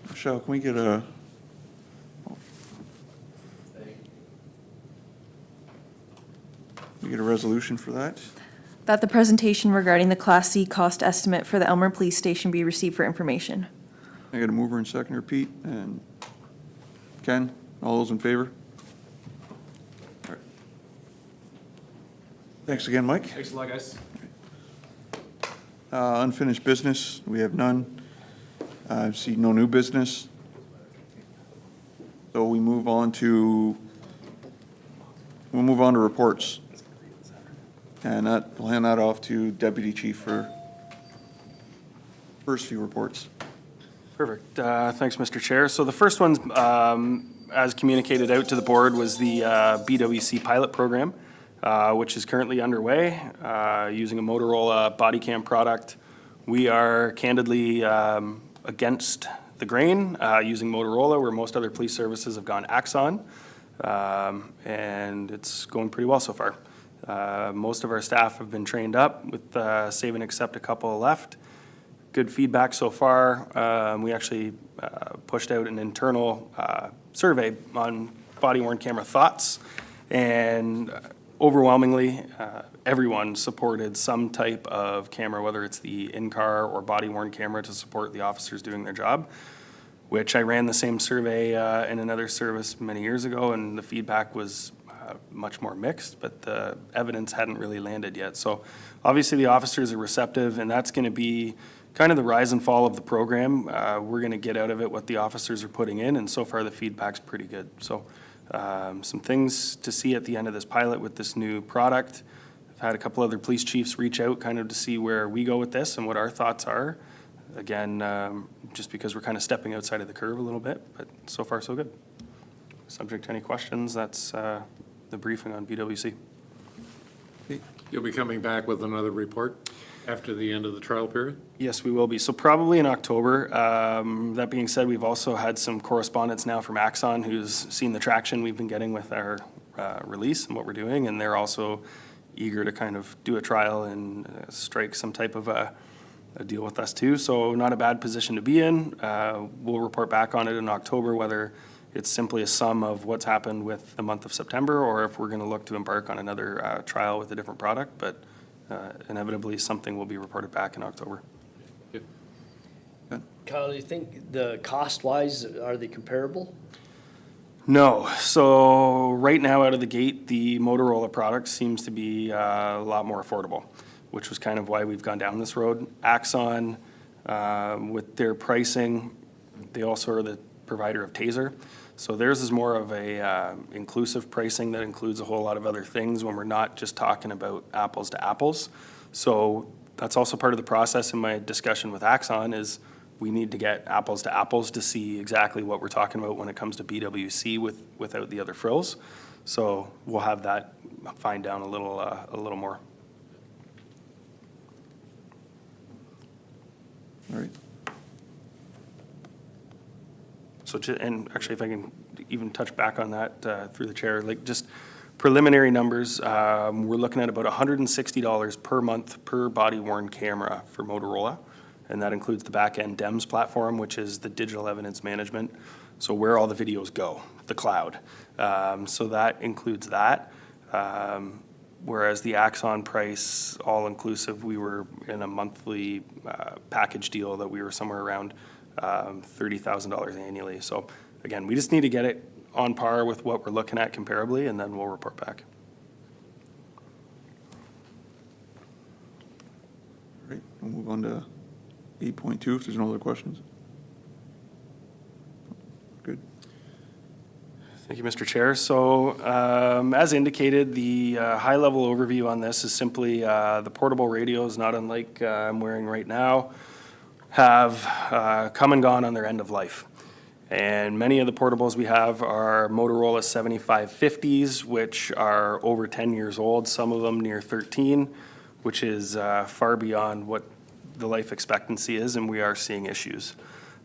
Michelle, can we get a? We get a resolution for that? That the presentation regarding the Class C cost estimate for the Aylmer Police Station be received for information. I got a mover and seconder, Pete, and Ken, all those in favor? All right. Thanks again, Mike. Thanks a lot, guys. Unfinished business, we have none. I see no new business. So we'll move on to reports. And we'll hand that off to Deputy Chief for first few reports. Perfect. Thanks, Mr. Chair. So the first one, as communicated out to the board, was the BWC pilot program, which is currently underway, using a Motorola body cam product. We are candidly against the grain, using Motorola, where most other police services have gone Axon. And it's going pretty well so far. Most of our staff have been trained up, with save and except a couple left. Good feedback so far. We actually pushed out an internal survey on body-worn camera thoughts, and overwhelmingly, everyone supported some type of camera, whether it's the in-car or body-worn camera, to support the officers doing their job, which I ran the same survey in another service many years ago, and the feedback was much more mixed, but the evidence hadn't really landed yet. So obviously the officers are receptive, and that's going to be kind of the rise and fall of the program. We're going to get out of it what the officers are putting in, and so far the feedback's pretty good. So some things to see at the end of this pilot with this new product. I've had a couple other police chiefs reach out kind of to see where we go with this and what our thoughts are. Again, just because we're kind of stepping outside of the curve a little bit, but so far so good. Subject to any questions, that's the briefing on BWC. You'll be coming back with another report after the end of the trial period? Yes, we will be. So probably in October. That being said, we've also had some correspondence now from Axon, who's seen the traction we've been getting with our release and what we're doing, and they're also eager to kind of do a trial and strike some type of a deal with us too. So not a bad position to be in. We'll report back on it in October, whether it's simply a sum of what's happened with the month of September, or if we're going to look to embark on another trial with a different product. But inevitably, something will be reported back in October. Kyle, do you think the cost-wise, are they comparable? No. So right now, out of the gate, the Motorola product seems to be a lot more affordable, which was kind of why we've gone down this road. Axon, with their pricing, they also are the provider of Taser. So theirs is more of a inclusive pricing that includes a whole lot of other things when we're not just talking about apples to apples. So that's also part of the process in my discussion with Axon, is we need to get apples to apples to see exactly what we're talking about when it comes to BWC without the other frills. So we'll have that fine down a little more. All right. So, and actually, if I can even touch back on that through the chair, like just preliminary numbers, we're looking at about $160 per month per body-worn camera for Motorola, and that includes the back-end DEMS platform, which is the digital evidence management, so where all the videos go, the cloud. So that includes that. Whereas the Axon price, all-inclusive, we were in a monthly package deal that we were somewhere around $30,000 annually. So again, we just need to get it on par with what we're looking at comparably, and then we'll report back. All right, we'll move on to 8.2 if there's no other questions. Good. Thank you, Mr. Chair. So as indicated, the high-level overview on this is simply the portable radios, not unlike I'm wearing right now, have come and gone on their end of life. And many of the portables we have are Motorola 7550s, which are over 10 years old, some of them near 13, which is far beyond what the life expectancy is, and we are seeing issues.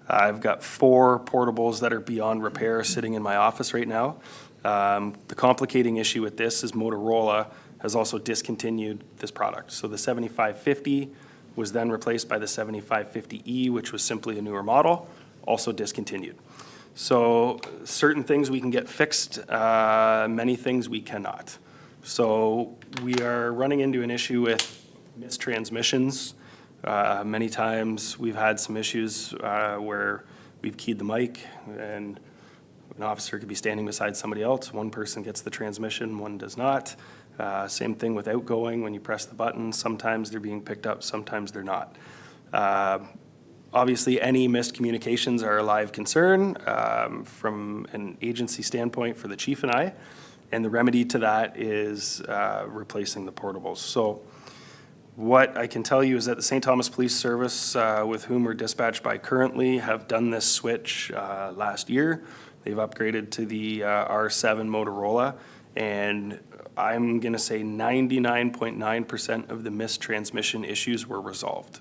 I've got 4 portables that are beyond repair sitting in my office right now. The complicating issue with this is Motorola has also discontinued this product. So the 7550 was then replaced by the 7550E, which was simply a newer model, also discontinued. So certain things we can get fixed, many things we cannot. So we are running into an issue with mistransmissions. Many times we've had some issues where we've keyed the mic and an officer could be standing beside somebody else. One person gets the transmission, one does not. Same thing with outgoing. When you press the button, sometimes they're being picked up, sometimes they're not. Obviously, any missed communications are a live concern from an agency standpoint for the chief and I, and the remedy to that is replacing the portables. So what I can tell you is that the St. Thomas Police Service, with whom we're dispatched by currently, have done this switch last year. They've upgraded to the R7 Motorola, and I'm going to say 99.9% of the mistransmission issues were resolved.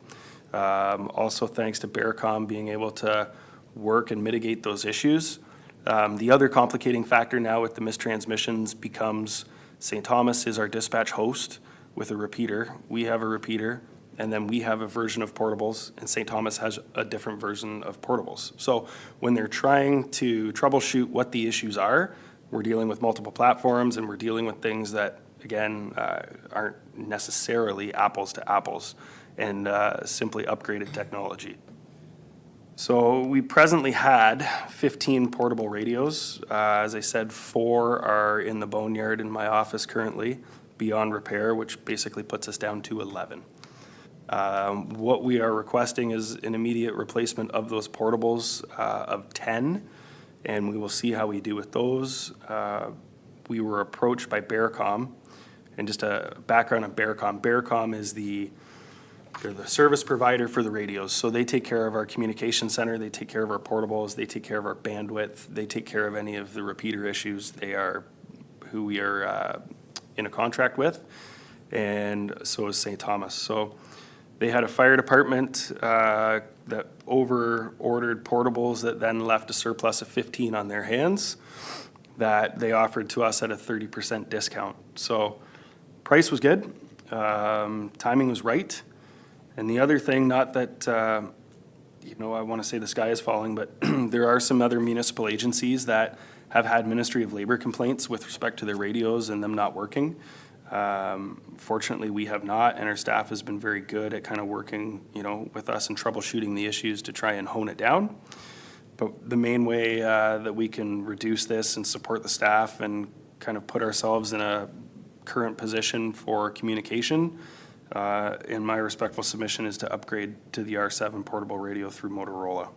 Also thanks to Bearcom being able to work and mitigate those issues. The other complicating factor now with the mistransmissions becomes St. Thomas is our dispatch host with a repeater. We have a repeater, and then we have a version of portables, and St. Thomas has a different version of portables. So when they're trying to troubleshoot what the issues are, we're dealing with multiple platforms, and we're dealing with things that, again, aren't necessarily apples to apples, and simply upgraded technology. So we presently had 15 portable radios. As I said, 4 are in the boneyard in my office currently, beyond repair, which basically puts us down to 11. What we are requesting is an immediate replacement of those portables of 10, and we will see how we do with those. We were approached by Bearcom, and just a background on Bearcom. Bearcom is they're the service provider for the radios. So they take care of our communication center, they take care of our portables, they take care of our bandwidth, they take care of any of the repeater issues. They are who we are in a contract with, and so is St. Thomas. So they had a fire department that over-ordered portables that then left a surplus of 15 on their hands that they offered to us at a 30% discount. So price was good, timing was right. And the other thing, not that, I want to say the sky is falling, but there are some other municipal agencies that have had Ministry of Labor complaints with respect to their radios and them not working. Fortunately, we have not, and our staff has been very good at kind of working, with us and troubleshooting the issues to try and hone it down. But the main way that we can reduce this and support the staff and kind of put ourselves in a current position for communication, in my respectful submission, is to upgrade to the R7 portable radio through Motorola.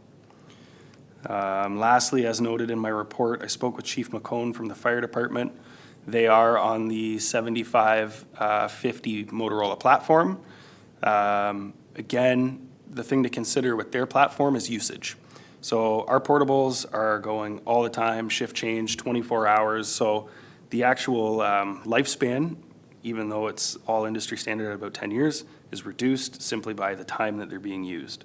Lastly, as noted in my report, I spoke with Chief McCone from the fire department. They are on the 7550 Motorola platform. Again, the thing to consider with their platform is usage. So our portables are going all the time, shift change, 24 hours. So the actual lifespan, even though it's all industry standard at about 10 years, is reduced simply by the time that they're being used.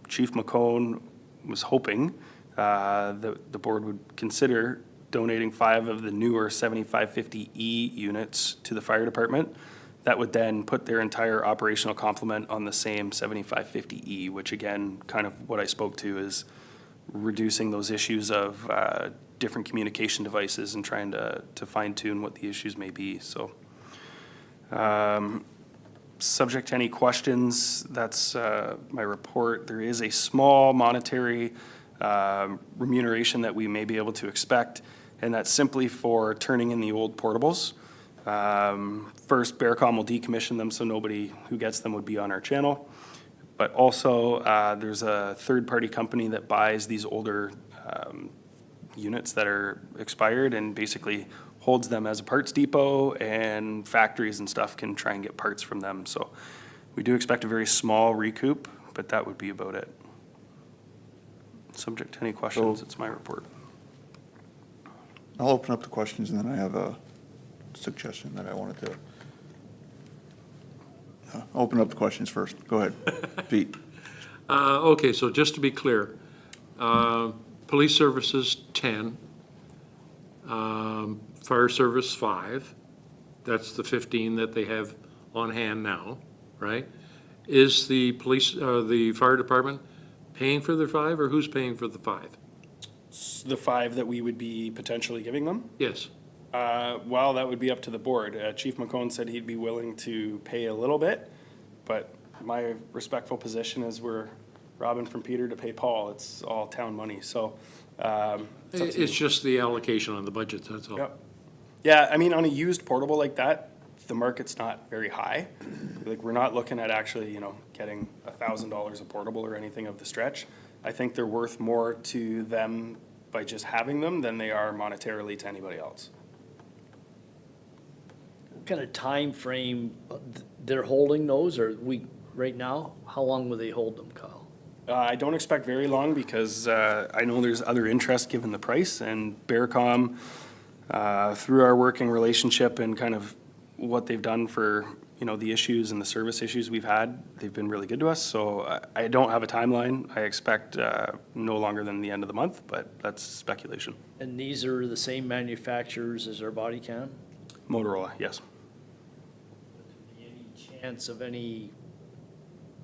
Chief McCone was hoping that the board would consider donating 5 of the newer 7550E units to the fire department. That would then put their entire operational complement on the same 7550E, which again, kind of what I spoke to is reducing those issues of different communication devices and trying to fine tune what the issues may be. So subject to any questions, that's my report. There is a small monetary remuneration that we may be able to expect, and that's simply for turning in the old portables. First, Bearcom will decommission them so nobody who gets them would be on our channel. But also, there's a third-party company that buys these older units that are expired and basically holds them as a parts depot, and factories and stuff can try and get parts from them. So we do expect a very small recoup, but that would be about it. Subject to any questions, it's my report. I'll open up the questions, and then I have a suggestion that I wanted to. Open up the questions first. Go ahead, Pete. Okay, so just to be clear, police services 10, fire service 5, that's the 15 that they have on hand now, right? Is the police, the fire department paying for their 5, or who's paying for the 5? The 5 that we would be potentially giving them? Yes. Well, that would be up to the board. Chief McCone said he'd be willing to pay a little bit, but my respectful position is we're robbing from Peter to pay Paul. It's all town money, so. It's just the allocation on the budget, that's all. Yep. Yeah, I mean, on a used portable like that, the market's not very high. Like, we're not looking at actually, getting $1,000 a portable or anything of the stretch. I think they're worth more to them by just having them than they are monetarily to anybody else. What kind of time frame they're holding those, or right now, how long will they hold them, Kyle? I don't expect very long because I know there's other interest given the price, and Bearcom, through our working relationship and kind of what they've done for you know, the issues and the service issues we've had, they've been really good to us. So I don't have a timeline. I expect no longer than the end of the month, but that's speculation. And these are the same manufacturers as our body cam? Motorola, yes. Any chance of any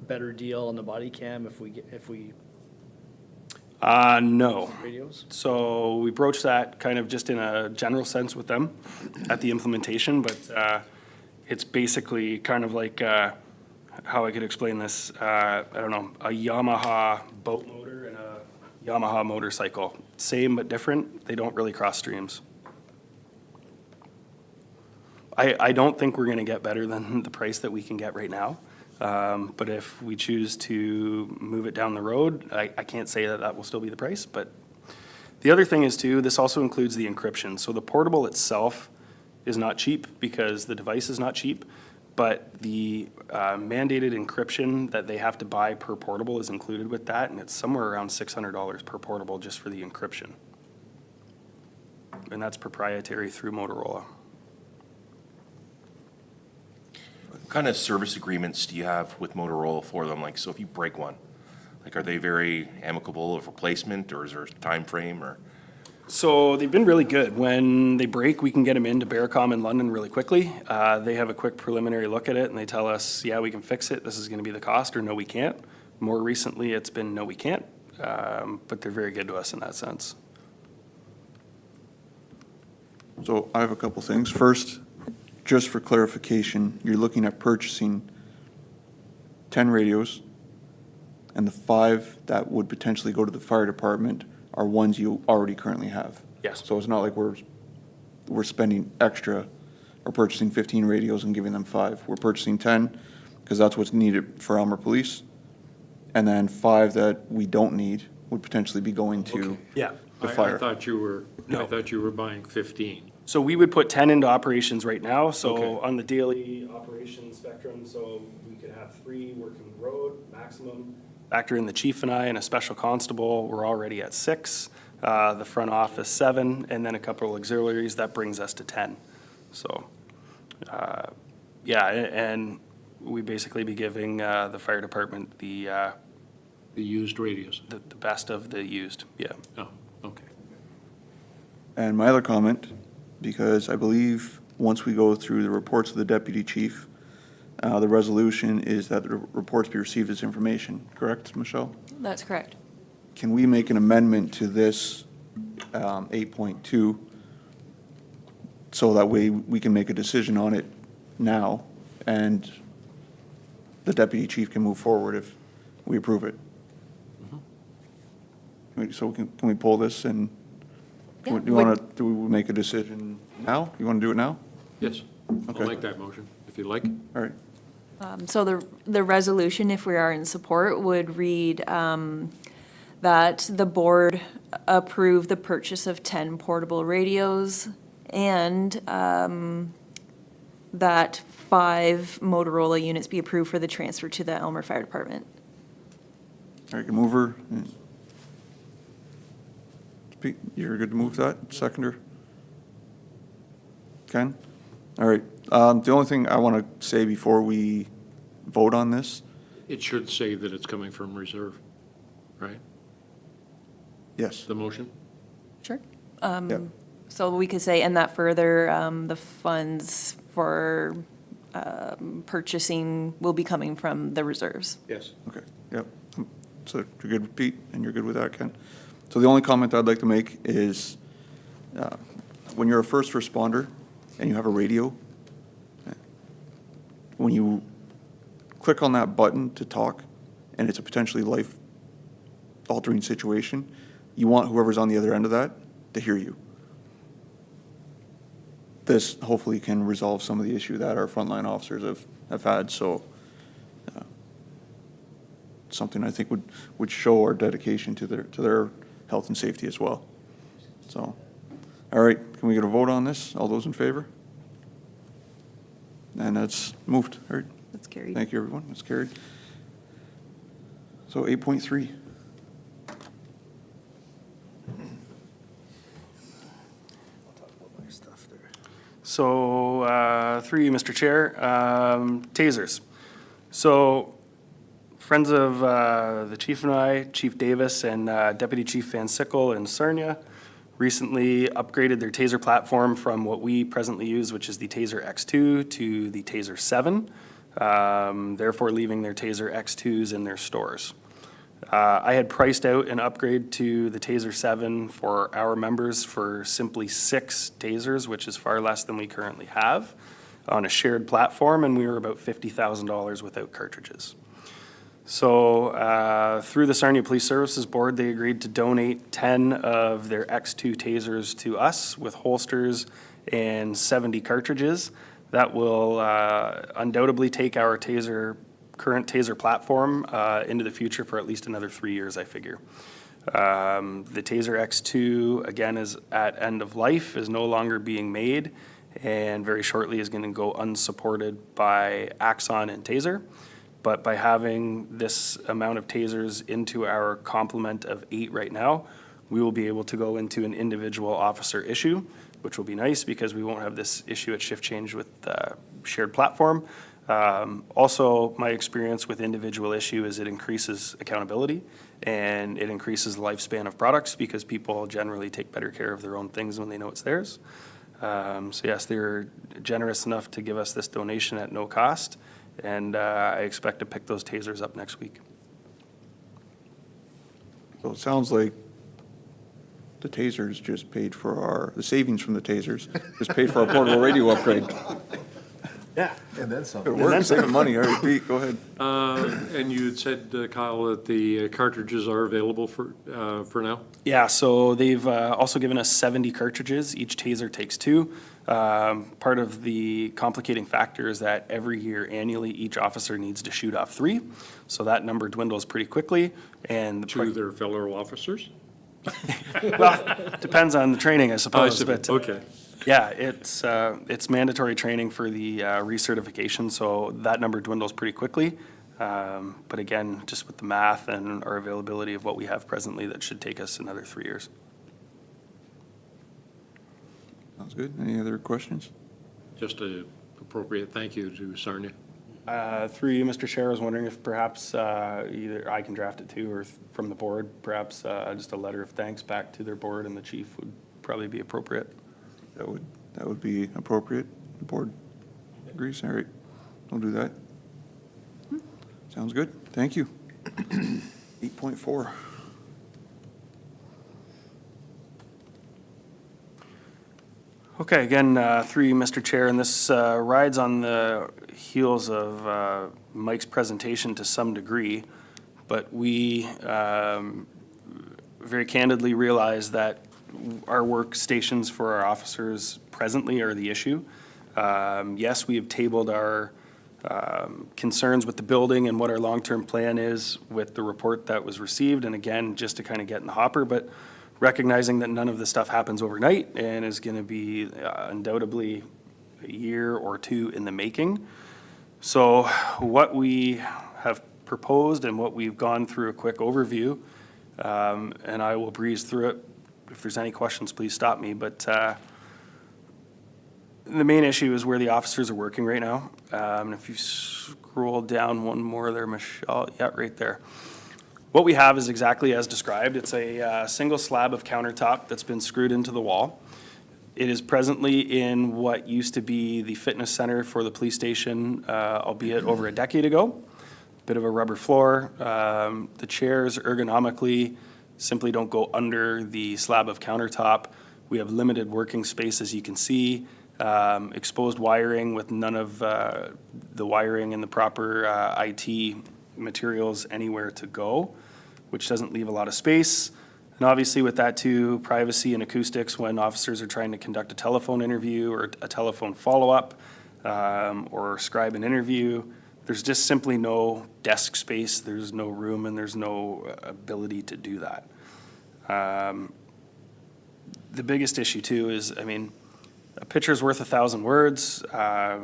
better deal on the body cam if we No. radios? So we broached that kind of just in a general sense with them at the implementation, but it's basically kind of like, how I could explain this, I don't know, a Yamaha boat motor and a Yamaha motorcycle. Same but different. They don't really cross streams. I don't think we're gonna get better than the price that we can get right now. But if we choose to move it down the road, I can't say that that will still be the price, but the other thing is too, this also includes the encryption. So the portable itself is not cheap because the device is not cheap, but the mandated encryption that they have to buy per portable is included with that, and it's somewhere around $600 per portable just for the encryption. And that's proprietary through Motorola. What kind of service agreements do you have with Motorola for them? Like, so if you break one, like, are they very amicable of replacement, or is there a time frame, or? So they've been really good. When they break, we can get them into Bearcom in London really quickly. They have a quick preliminary look at it and they tell us, yeah, we can fix it. This is going to be the cost, or no, we can't. More recently, it's been no, we can't. But they're very good to us in that sense. So I have a couple things. First, just for clarification, you're looking at purchasing 10 radios, and the 5 that would potentially go to the fire department are ones you already currently have. Yes. So it's not like we're spending extra or purchasing 15 radios and giving them 5. We're purchasing 10 because that's what's needed for Aylmer Police. And then 5 that we don't need would potentially be going to Okay. Yeah. the I fire. thought you were No. buying 15. So we would put 10 into operations right now. So Okay. on the daily operations spectrum, so we could have 3 working the road maximum. Factor in the chief and I and a special constable, we're already at 6. The front office 7, and then a couple of auxiliaries, that brings us to 10. So, yeah, and we basically be giving the fire department the The used radios. best of the used, yeah. Oh, okay. And my other comment, because I believe once we go through the reports of the deputy chief, the resolution is that the reports be received as information, correct, Michelle? That's correct. Can we make an amendment to this 8.2 so that way we can make a decision on it now and the deputy chief can move forward if we approve it? So can we pull this and, do Yeah, you want to, do we make a decision now? You want to do it now? Yes, Okay. I'll make that motion, if you like. All right. So the resolution, if we are in support, would read that the board approve the purchase of 10 portable radios and that 5 Motorola units be approved for the transfer to the Aylmer Fire Department. All right, mover. Pete, you're good to move that, seconder? Ken? All right, the only thing I want to say before we vote on this, It should say that it's coming from reserve, right? yes, The motion? Sure. yeah, So we could say, and that further, the funds for purchasing will be coming from the reserves. Yes. okay, yep. So you're good with Pete, and you're good with that, Ken? So the only comment I'd like to make is, when you're a first responder and you have a radio, when you click on that button to talk, and it's a potentially life-altering situation, you want whoever's on the other end of that to hear you. This hopefully can resolve some of the issue that our frontline officers have had, so something I think would show our dedication to their health and safety as well. So, all right, can we get a vote on this? All those in favor? And that's moved. All right, That's carried. thank you, everyone. That's carried. So 8.3. So, through you, Mr. Chair, tasers. So, friends of the chief and I, Chief Davis and Deputy Chief Van Sickle and Sarnia, recently upgraded their taser platform from what we presently use, which is the Taser X2, to the Taser 7, therefore leaving their Taser X2s in their stores. I had priced out an upgrade to the Taser 7 for our members for simply 6 tasers, which is far less than we currently have, on a shared platform, and we were about $50,000 without cartridges. So through the Sarnia Police Services Board, they agreed to donate 10 of their X2 tasers to us with holsters and 70 cartridges. That will undoubtedly take our current taser platform into the future for at least another 3 years, I figure. The Taser X2, again, is at end of life, is no longer being made, and very shortly is going to go unsupported by Axon and Taser. But by having this amount of tasers into our complement of 8 right now, we will be able to go into an individual officer issue, which will be nice because we won't have this issue at shift change with shared platform. Also, my experience with individual issue is it increases accountability and it increases the lifespan of products because people generally take better care of their own things when they know it's theirs. So yes, they're generous enough to give us this donation at no cost. And I expect to pick those tasers up next week. So it sounds like the tasers just paid for the savings from the tasers just paid for our portable radio upgrade. Yeah. And then some. Good work, saving money. All right, Pete, go ahead. And you had said, Kyle, that the cartridges are available for now? Yeah, so they've also given us 70 cartridges. Each taser takes 2. Part of the complicating factor is that every year annually, each officer needs to shoot off 3. So that number dwindles pretty quickly. And To their fellow officers? well, depends on the training, I suppose. But, Okay. yeah, it's mandatory training for the recertification, so that number dwindles pretty quickly. But again, just with the math and our availability of what we have presently, that should take us another 3 years. Sounds good. Any other questions? Just a appropriate thank you to Sarnia. Through you, Mr. Chair, I was wondering if perhaps either I can draft it too, or from the board, perhaps just a letter of thanks back to their board and the chief would probably be appropriate. That would be appropriate. The board agrees. All right, we'll do that. Sounds good. Thank you. 8.4. Okay, again, through you, Mr. Chair, and this rides on the heels of Mike's presentation to some degree, but we very candidly realize that our workstations for our officers presently are the issue. Yes, we have tabled our concerns with the building and what our long-term plan is with the report that was received, and again, just to kind of get in the hopper, but recognizing that none of this stuff happens overnight and is going to be undoubtedly a year or 2 in the making. So what we have proposed and what we've gone through a quick overview, and I will breeze through it. If there's any questions, please stop me. But the main issue is where the officers are working right now. And if you scroll down one more there, Michelle, yeah, right there. What we have is exactly as described. It's a single slab of countertop that's been screwed into the wall. It is presently in what used to be the fitness center for the police station, albeit over a decade ago. Bit of a rubber floor. The chairs ergonomically simply don't go under the slab of countertop. We have limited working space, as you can see. Exposed wiring with none of the wiring and the proper IT materials anywhere to go, which doesn't leave a lot of space. And obviously with that too, privacy and acoustics when officers are trying to conduct a telephone interview or a telephone follow-up or scribe an interview. There's just simply no desk space, there's no room, and there's no ability to do that. The biggest issue too is, I mean, a picture's worth 1,000 words. I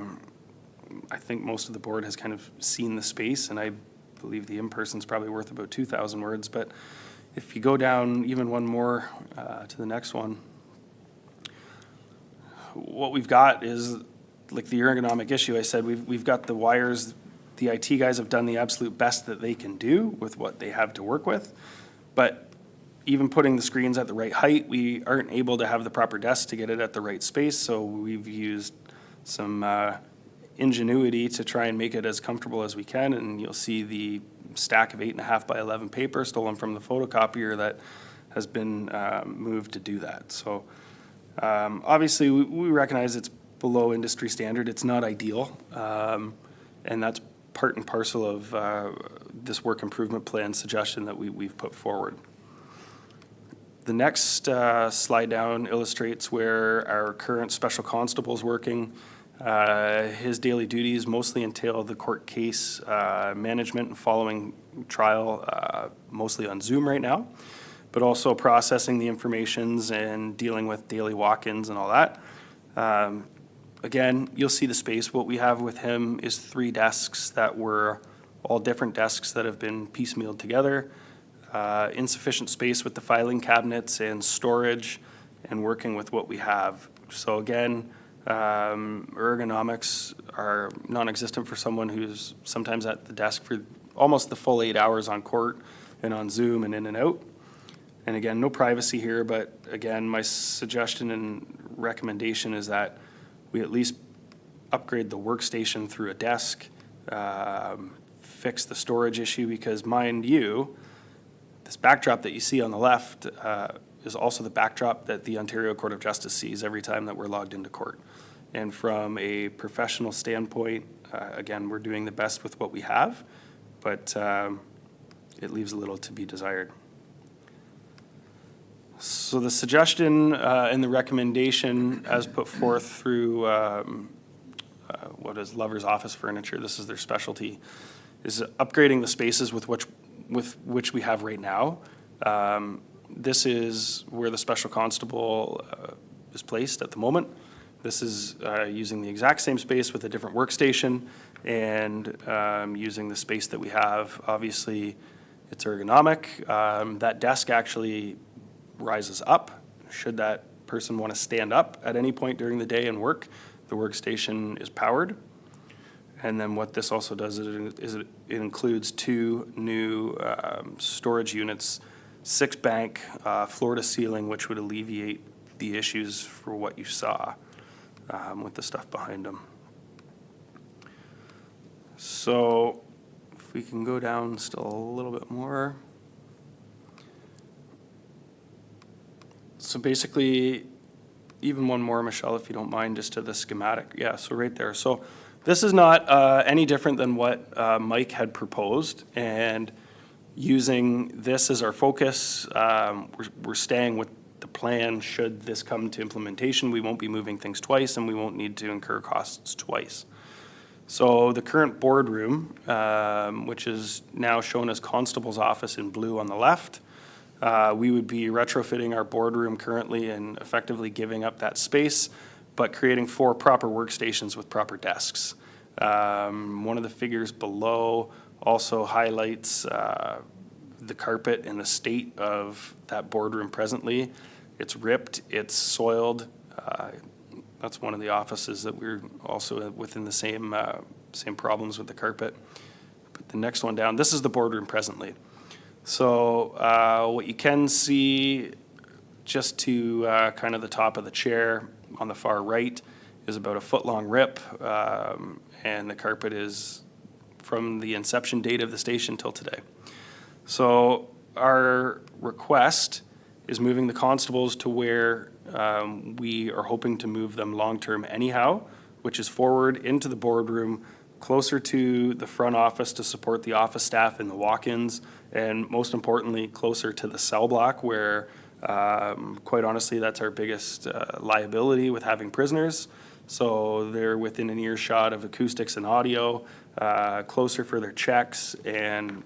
think most of the board has kind of seen the space, and I believe the in-person's probably worth about 2,000 words. But if you go down even one more to the next one, what we've got is, like the ergonomic issue, I said, we've got the wires, the IT guys have done the absolute best that they can do with what they have to work with. But even putting the screens at the right height, we aren't able to have the proper desk to get it at the right space, so we've used some ingenuity to try and make it as comfortable as we can, and you'll see the stack of 8.5 by 11 paper stolen from the photocopier that has been moved to do that. So obviously, we recognize it's below industry standard. It's not ideal, and that's part and parcel of this work improvement plan suggestion that we've put forward. The next slide down illustrates where our current special constable is working. His daily duties mostly entail the court case management and following trial, mostly on Zoom right now, but also processing the informations and dealing with daily walk-ins and all that. Again, you'll see the space. What we have with him is 3 desks that were all different desks that have been piecemealed together. Insufficient space with the filing cabinets and storage, and working with what we have. So again, ergonomics are non-existent for someone who's sometimes at the desk for almost the full 8 hours on court and on Zoom and in and out. And again, no privacy here, but again, my suggestion and recommendation is that we at least upgrade the workstation through a desk, fix the storage issue, because mind you, this backdrop that you see on the left is also the backdrop that the Ontario Court of Justice sees every time that we're logged into court. And from a professional standpoint, again, we're doing the best with what we have, but it leaves a little to be desired. So the suggestion and the recommendation as put forth through what is Lover's Office Furniture, this is their specialty, is upgrading the spaces with which we have right now. This is where the special constable is placed at the moment. This is using the exact same space with a different workstation and using the space that we have. Obviously, it's ergonomic. That desk actually rises up. Should that person want to stand up at any point during the day and work, the workstation is powered. And then what this also does is it includes 2 new storage units, 6 bank, floor to ceiling, which would alleviate the issues for what you saw with the stuff behind them. So if we can go down still a little bit more. So basically, even one more, Michelle, if you don't mind, just to the schematic. Yeah, so right there. So this is not any different than what Mike had proposed, and using this as our focus, we're staying with the plan. Should this come to implementation, we won't be moving things twice, and we won't need to incur costs twice. So the current boardroom, which is now shown as Constable's Office in blue on the left, we would be retrofitting our boardroom currently and effectively giving up that space, but creating 4 proper workstations with proper desks. One of the figures below also highlights the carpet and the state of that boardroom presently. It's ripped, it's soiled. That's one of the offices that we're also within the same problems with the carpet. But the next one down, this is the boardroom presently. So what you can see just to kind of the top of the chair on the far right is about a foot-long rip, and the carpet is from the inception date of the station till today. So our request is moving the constables to where we are hoping to move them long-term anyhow, which is forward into the boardroom, closer to the front office to support the office staff and the walk-ins, and most importantly, closer to the cell block where, quite honestly, that's our biggest liability with having prisoners. So they're within an earshot of acoustics and audio, closer for their checks, and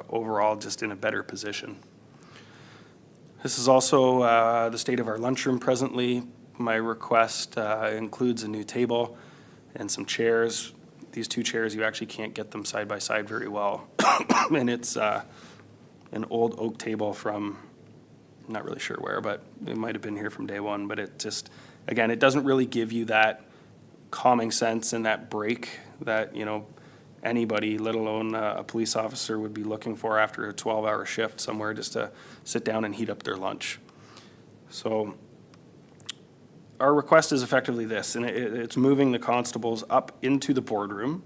overall just in a better position. This is also the state of our lunchroom presently. My request includes a new table and some chairs. These 2 chairs, you actually can't get them side by side very well. And it's an old oak table from, I'm not really sure where, but it might have been here from day one, but it just, again, it doesn't really give you that calming sense and that break that, you know, anybody, let alone a police officer, would be looking for after a 12-hour shift somewhere just to sit down and heat up their lunch. So our request is effectively this, and it's moving the constables up into the boardroom,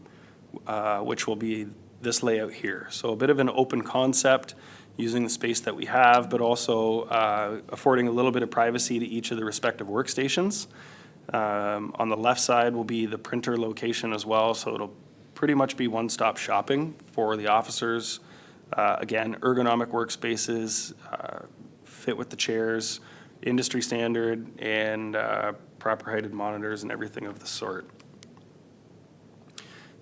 which will be this layout here. So a bit of an open concept, using the space that we have, but also affording a little bit of privacy to each of the respective workstations. On the left side will be the printer location as well, so it'll pretty much be one-stop shopping for the officers. Again, ergonomic workspaces, fit with the chairs, industry standard, and proper heighted monitors and everything of the sort.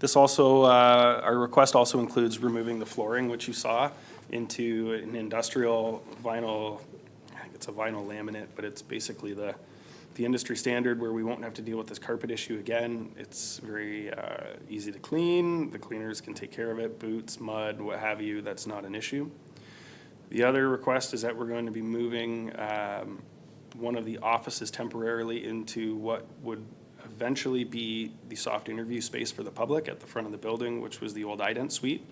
This also, our request also includes removing the flooring, which you saw, into an industrial vinyl, I think it's a vinyl laminate, but it's basically the industry standard where we won't have to deal with this carpet issue again. It's very easy to clean. The cleaners can take care of it, boots, mud, what have you, that's not an issue. The other request is that we're going to be moving one of the offices temporarily into what would eventually be the soft interview space for the public at the front of the building, which was the old ident suite.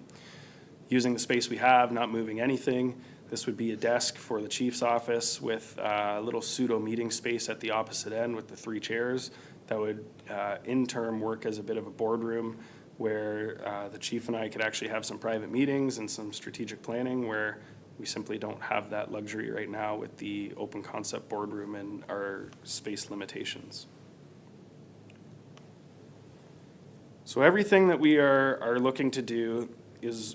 Using the space we have, not moving anything, this would be a desk for the chief's office with a little pseudo meeting space at the opposite end with the 3 chairs that would in turn work as a bit of a boardroom where the chief and I could actually have some private meetings and some strategic planning where we simply don't have that luxury right now with the open concept boardroom and our space limitations. So everything that we are looking to do is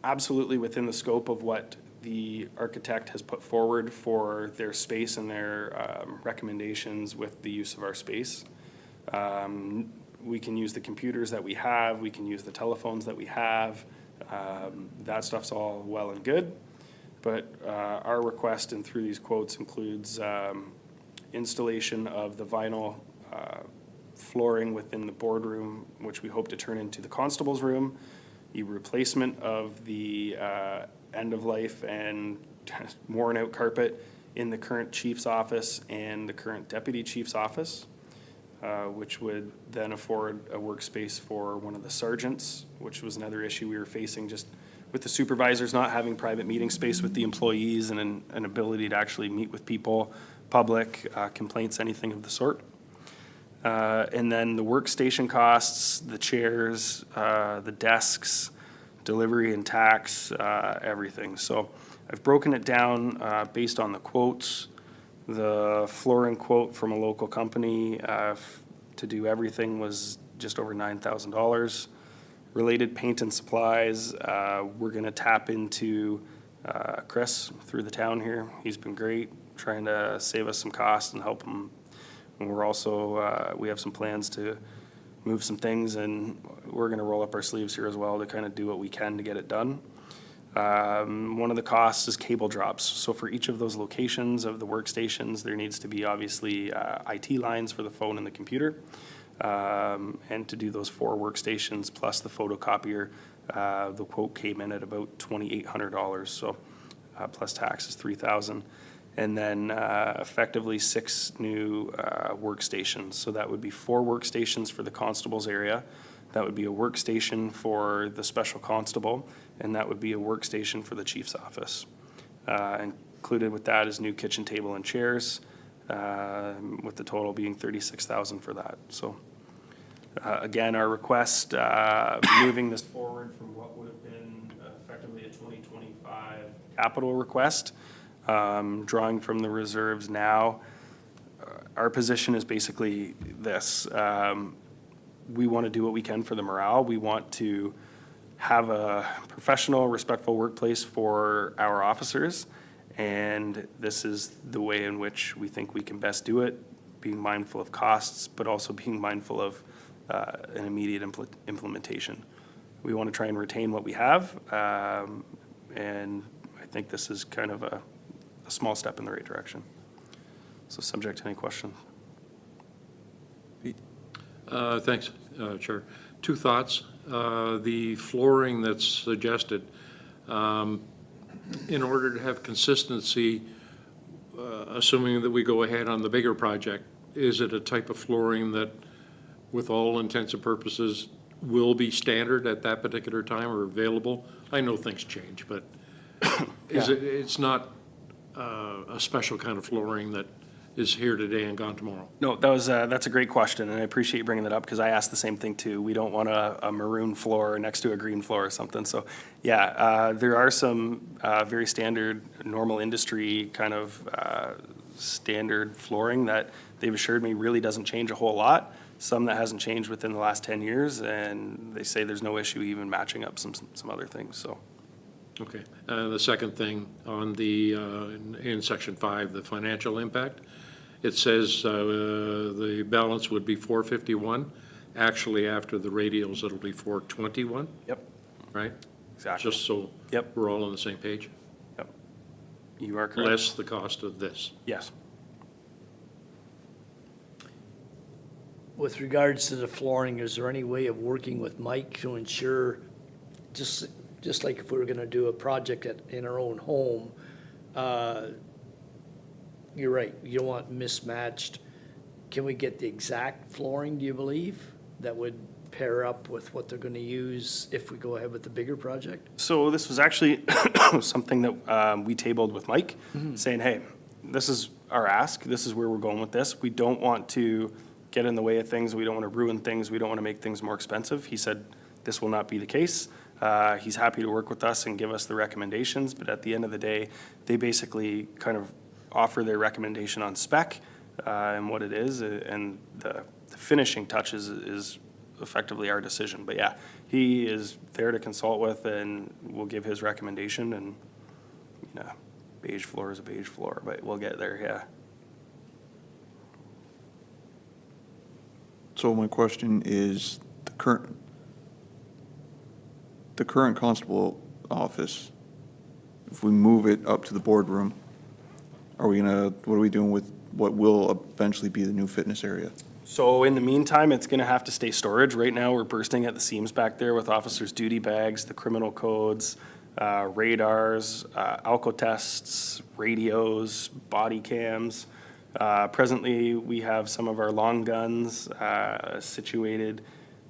absolutely within the scope of what the architect has put forward for their space and their recommendations with the use of our space. We can use the computers that we have, we can use the telephones that we have. That stuff's all well and good, but our request and through these quotes includes installation of the vinyl flooring within the boardroom, which we hope to turn into the constable's room, the replacement of the end-of-life and worn-out carpet in the current chief's office and the current deputy chief's office, which would then afford a workspace for one of the sergeants, which was another issue we were facing just with the supervisors not having private meeting space with the employees and an ability to actually meet with people, public, complaints, anything of the sort. And then the workstation costs, the chairs, the desks, delivery and tax, everything. So I've broken it down based on the quotes. The flooring quote from a local company to do everything was just over $9,000. Related paint and supplies, we're going to tap into Chris through the town here. He's been great, trying to save us some costs and help him. And we're also, we have some plans to move some things, and we're going to roll up our sleeves here as well to kind of do what we can to get it done. One of the costs is cable drops. So for each of those locations of the workstations, there needs to be obviously IT lines for the phone and the computer. And to do those 4 workstations plus the photocopier, the quote came in at about $2,800. So plus tax is $3,000. And then effectively 6 new workstations. So that would be 4 workstations for the constable's area. That would be a workstation for the special constable, and that would be a workstation for the chief's office. Included with that is new kitchen table and chairs, with the total being $36,000 for that. So again, our request, moving this forward from what would have been effectively a 2025 capital request, drawing from the reserves now. Our position is basically this. We want to do what we can for the morale. We want to have a professional, respectful workplace for our officers, and this is the way in which we think we can best do it, being mindful of costs, but also being mindful of an immediate implementation. We want to try and retain what we have, and I think this is kind of a small step in the right direction. So subject to any question. Thanks, Chair. 2 thoughts. The flooring that's suggested, in order to have consistency, assuming that we go ahead on the bigger project, is it a type of flooring that, with all intents and purposes, will be standard at that particular time or available? I know things change, but it's not a special kind of flooring that is here today and gone tomorrow? No, that's a great question, and I appreciate you bringing that up, because I asked the same thing too. We don't want a maroon floor next to a green floor or something, so, yeah, there are some very standard, normal industry kind of standard flooring that they've assured me really doesn't change a whole lot. Some that hasn't changed within the last 10 years, and they say there's no issue even matching up some other things, so. Okay. The second thing on the, in section 5, the financial impact, it says the balance would be 451. Actually, after the radials, it'll be 421, Yep, right? exactly. Just so Yep. we're all on the same page. Yep. You are correct. Less the cost of this. Yes. With regards to the flooring, is there any way of working with Mike to ensure, just like if we were gonna do a project in our own home, you're right, you don't want mismatched. Can we get the exact flooring, do you believe, that would pair up with what they're gonna use if we go ahead with the bigger project? So this was actually something that we tabled with Mike, saying, hey, this is our ask, this is where we're going with this. We don't want to get in the way of things, we don't want to ruin things, we don't want to make things more expensive. He said this will not be the case. He's happy to work with us and give us the recommendations, but at the end of the day, they basically kind of offer their recommendation on spec and what it is, and the finishing touches is effectively our decision. But yeah, he is there to consult with, and we'll give his recommendation, and, you know, beige floor is a beige floor, but we'll get there, yeah. So my question is, the current constable office, if we move it up to the boardroom, what are we doing with what will eventually be the new fitness area? So in the meantime, it's gonna have to stay storage. Right now, we're bursting at the seams back there with officers' duty bags, the criminal codes, radars, alcotests, radios, body cams. Presently, we have some of our long guns situated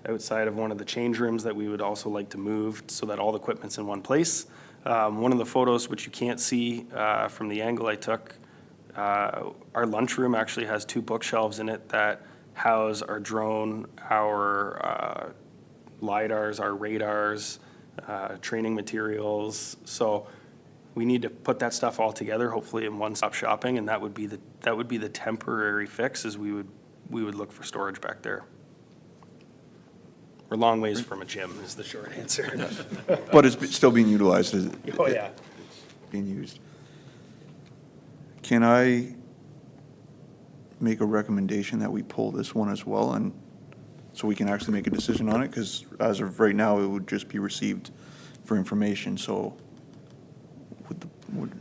outside of one of the change rooms that we would also like to move so that all the equipment's in one place. One of the photos, which you can't see from the angle I took, our lunchroom actually has 2 bookshelves in it that house our drone, our LiDARs, our radars, training materials. So we need to put that stuff all together, hopefully in one-stop shopping, and that would be the temporary fix, is we would look for storage back there. We're a long ways from a gym, is the short answer. But it's still being utilized, Oh, yeah. being used. Can I make a recommendation that we pull this one as well, and so we can actually make a decision on it? Because as of right now, it would just be received for information, so would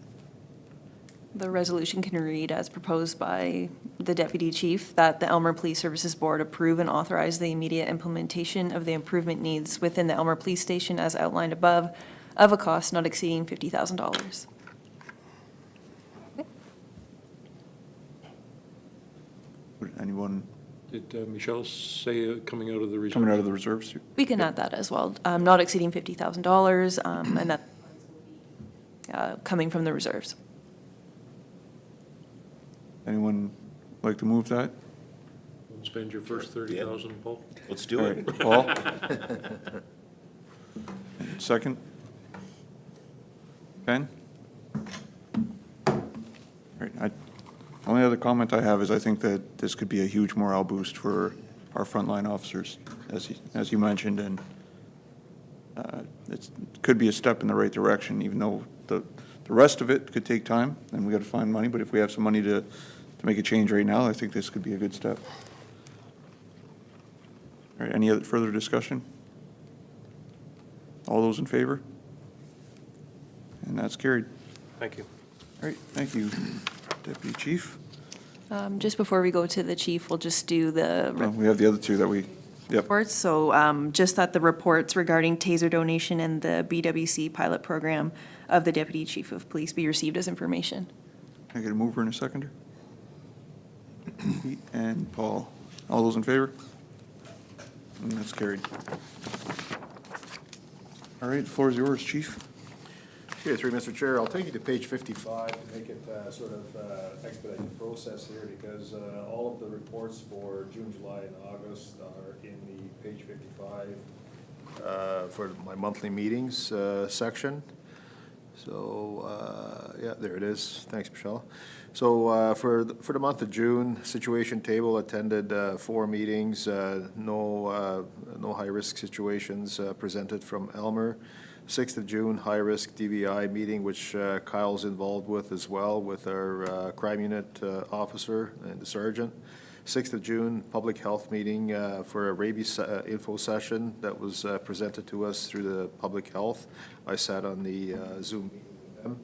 The resolution can read as proposed by the deputy chief that the Aylmer Police Services Board approve and authorize the immediate implementation of the improvement needs within the Aylmer Police Station as outlined above, of a cost not exceeding $50,000. would anyone Did Michelle say coming out of the reserve? coming out of the reserves? We can add that as well, not exceeding $50,000, and that coming from the reserves. Anyone like to move that? Spend your first 30,000, Paul? Let's do All it. right, Paul? Second? Ben? All right, only other comment I have is I think that this could be a huge morale boost for our frontline officers, as you mentioned, and it could be a step in the right direction, even though the rest of it could take time, and we got to find money, but if we have some money to make a change right now, I think this could be a good step. All right, any other further discussion? All those in favor? And that's carried. Thank you. All right, thank you, Deputy Chief. Just before we go to the chief, we'll just do the We have the other two that we, yep. reports. So just that the reports regarding taser donation and the BWC pilot program of the deputy chief of police be received as information. Can I get a mover and a seconder? Pete and Paul. All those in favor? And that's carried. All right, the floor is yours, chief. Okay, through Mr. Chair, I'll take you to page 55 to make it sort of expedite the process here, because all of the reports for June, July, and August are in the page 55 for my monthly meetings section. So, yeah, there it is. Thanks, Michelle. So for the month of June, situation table attended 4 meetings, no high-risk situations presented from Aylmer. 6th of June, high-risk DVI meeting, which Kyle's involved with as well, with our crime unit officer and the sergeant. 6th of June, public health meeting for a rabies info session that was presented to us through the public health. I sat on the Zoom meeting with them.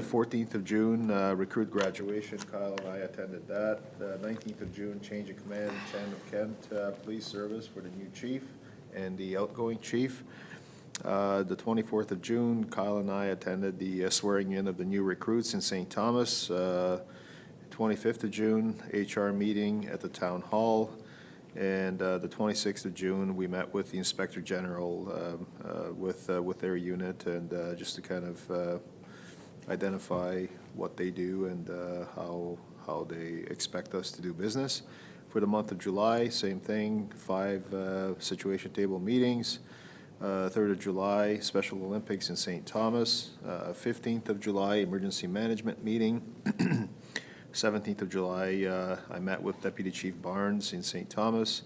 14th of June, recruit graduation, Kyle and I attended that. 19th of June, change of command, Chan of Kent Police Service for the new chief and the outgoing chief. The 24th of June, Kyle and I attended the swearing in of the new recruits in St. Thomas. 25th of June, HR meeting at the town hall. And the 26th of June, we met with the Inspector General with their unit, and just to kind of identify what they do and how they expect us to do business. For the month of July, same thing, 5 situation table meetings. 3rd of July, Special Olympics in St. Thomas. 15th of July, emergency management meeting. 17th of July, I met with Deputy Chief Barnes in St. Thomas.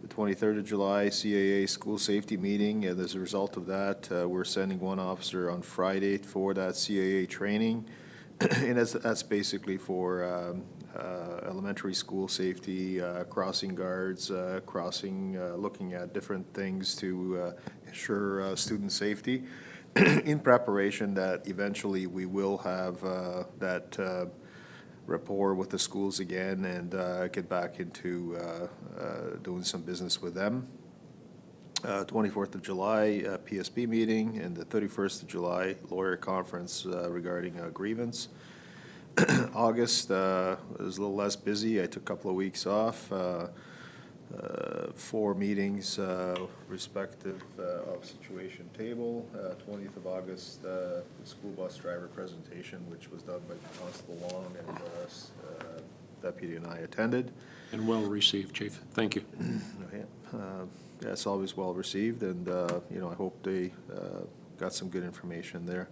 The 23rd of July, CAA school safety meeting, and as a result of that, we're sending 1 officer on Friday for that CAA training. And that's basically for elementary school safety, crossing guards, looking at different things to ensure student safety, in preparation that eventually we will have that rapport with the schools again and get back into doing some business with them. 24th of July, PSP meeting, and the 31st of July, lawyer conference regarding grievance. August was a little less busy. I took a couple of weeks off. 4 meetings respective of situation table. 20th of August, the school bus driver presentation, which was done by Constable Long, and Deputy and I attended. And well received, Chief. Thank you. Yeah, it's always well received, and I hope they got some good information there.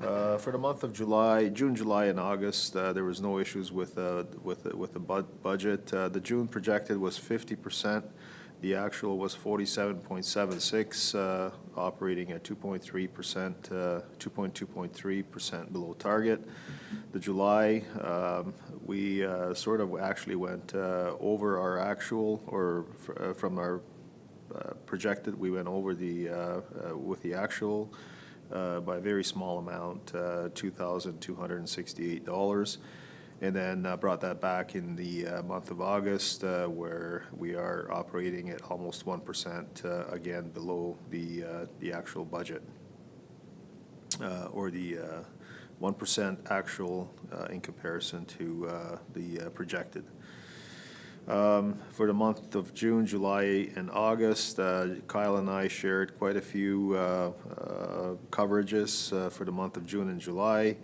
For the month of July, June, July, and August, there was no issues with the budget. The June projected was 50%. The actual was 47.76, operating at 2.3%, 2.3% below target. The July, we sort of actually went over our actual, or from our projected, we went over with the actual by a very small amount, $2,268, and then brought that back in the month of August, where we are operating at almost 1%, again below the actual budget, or the 1% actual in comparison to the projected. For the month of June, July, and August, Kyle and I shared quite a few coverages for the month of June and July.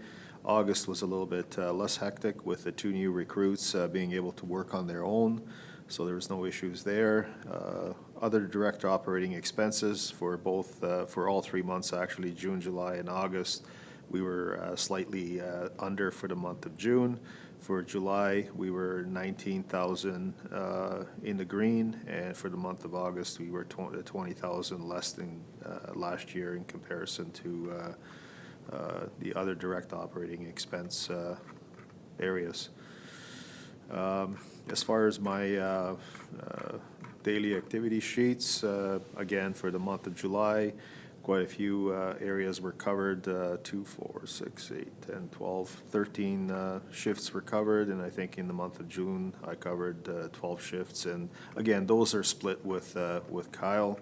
August was a little bit less hectic, with the 2 new recruits being able to work on their own, so there was no issues there. Other direct operating expenses for all 3 months, actually, June, July, and August, we were slightly under for the month of June. For July, we were 19,000 in the green, and for the month of August, we were 20,000 less than last year in comparison to the other direct operating expense areas. As far as my daily activity sheets, again, for the month of July, quite a few areas were covered, 2, 4, 6, 8, 10, 12, 13 shifts were covered, and I think in the month of June, I covered 12 shifts, and again, those are split with Kyle,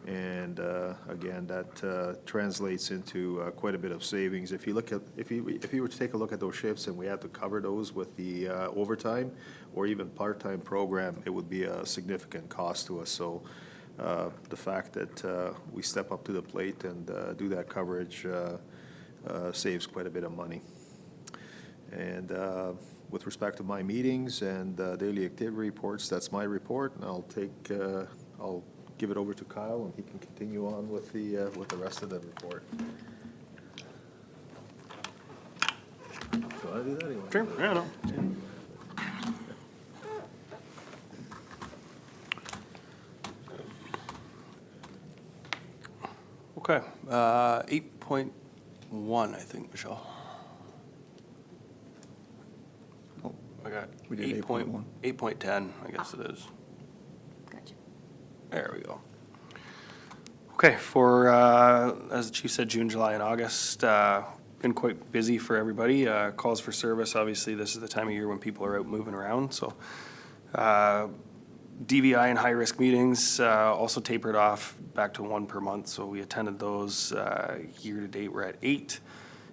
And again, that translates into quite a bit of savings. If you look at, if you were to take a look at those shifts and we had to cover those with the overtime or even part-time program, it would be a significant cost to us. So the fact that we step up to the plate and do that coverage saves quite a bit of money. And with respect to my meetings and daily activity reports, that's my report, and I'll give it over to Kyle, and he can continue on with the rest of the report. So I do that anyway. Sure, yeah, no. Okay, 8.1, I think, Michelle. Oh, I got we did 8.1. 8.10, I guess it is. Gotcha. There we go. Okay, for, as the chief said, June, July, and August, been quite busy for everybody. Calls for service, obviously, this is the time of year when people are out moving around, so. DVI and high-risk meetings also tapered off back to 1 per month, so we attended those. Year-to-date, we're at 8.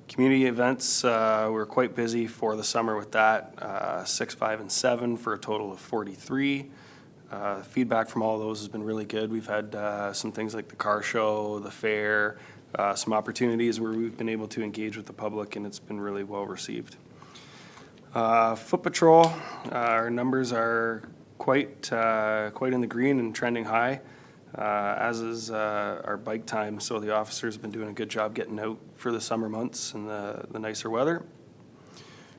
Community events, we're quite busy for the summer with that, 6, 5, and 7 for a total of 43. Feedback from all of those has been really good. We've had some things like the car show, the fair, some opportunities where we've been able to engage with the public, and it's been really well received. Foot patrol, our numbers are quite in the green and trending high, as is our bike time. So the officers have been doing a good job getting out for the summer months and the nicer weather.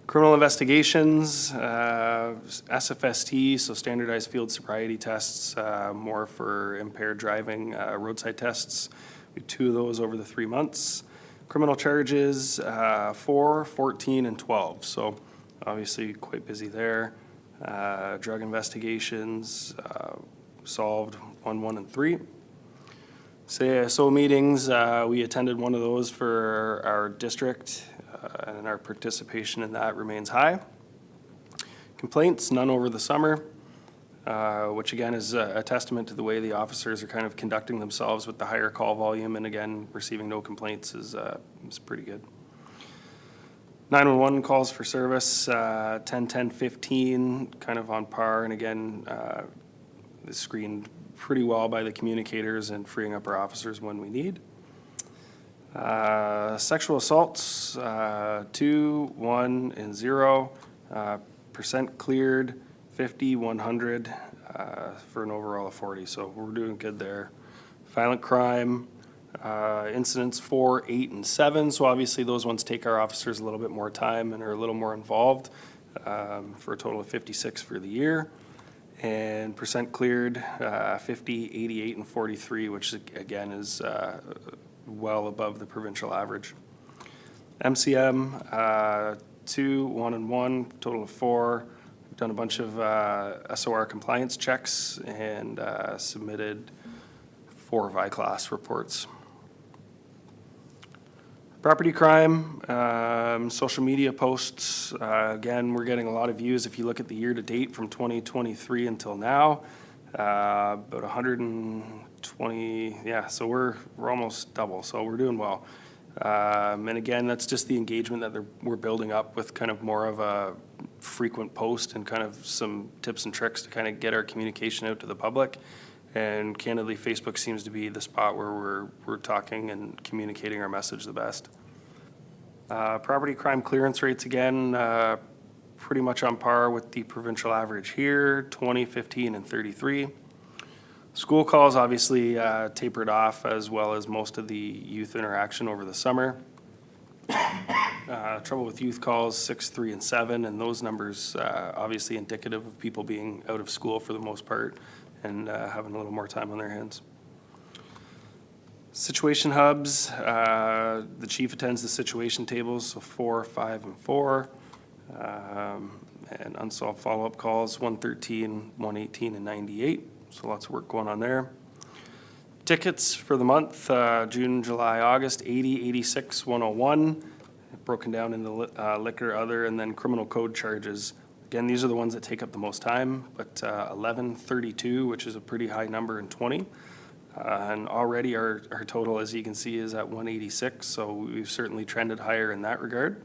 Criminal investigations, SFST, so standardized field sobriety tests, more for impaired driving, roadside tests. We had 2 of those over the 3 months. Criminal charges, 4, 14, and 12. So obviously quite busy there. Drug investigations, solved 1, 1, and 3. CASO meetings, we attended one of those for our district, and our participation in that remains high. Complaints, none over the summer, which again is a testament to the way the officers are kind of conducting themselves with the higher call volume, and again, receiving no complaints is pretty good. 911 calls for service, 10, 10, 15, kind of on par, and again, is screened pretty well by the communicators and freeing up our officers when we need. Sexual assaults, 2, 1, and 0. Percent cleared, 50, 100, for an overall of 40, so we're doing good there. Violent crime, incidents 4, 8, and 7. So obviously those ones take our officers a little bit more time and are a little more involved, for a total of 56 for the year. And percent cleared, 50, 88, and 43, which again is well above the provincial average. MCM, 2, 1, and 1, total of 4. We've done a bunch of SOR compliance checks and submitted 4 VI-class reports. Property crime, social media posts, again, we're getting a lot of views. If you look at the year-to-date from 2023 until now, about 120, yeah, so we're almost double, so we're doing well. And again, that's just the engagement that we're building up with kind of more of a frequent post and kind of some tips and tricks to kind of get our communication out to the public. And candidly, Facebook seems to be the spot where we're talking and communicating our message the best. Property crime clearance rates, again, pretty much on par with the provincial average here, 20, 15, and 33. School calls obviously tapered off, as well as most of the youth interaction over the summer. Trouble with youth calls, 6, 3, and 7, and those numbers obviously indicative of people being out of school for the most part and having a little more time on their hands. Situation hubs, the chief attends the situation tables, so 4, 5, and 4. And unsolved follow-up calls, 113, 118, and 98. So lots of work going on there. Tickets for the month, June, July, August, 80, 86, 101. Broken down into liquor, other, and then criminal code charges. Again, these are the ones that take up the most time, but 11, 32, which is a pretty high number, and 20. And already our total, as you can see, is at 186, so we've certainly trended higher in that regard.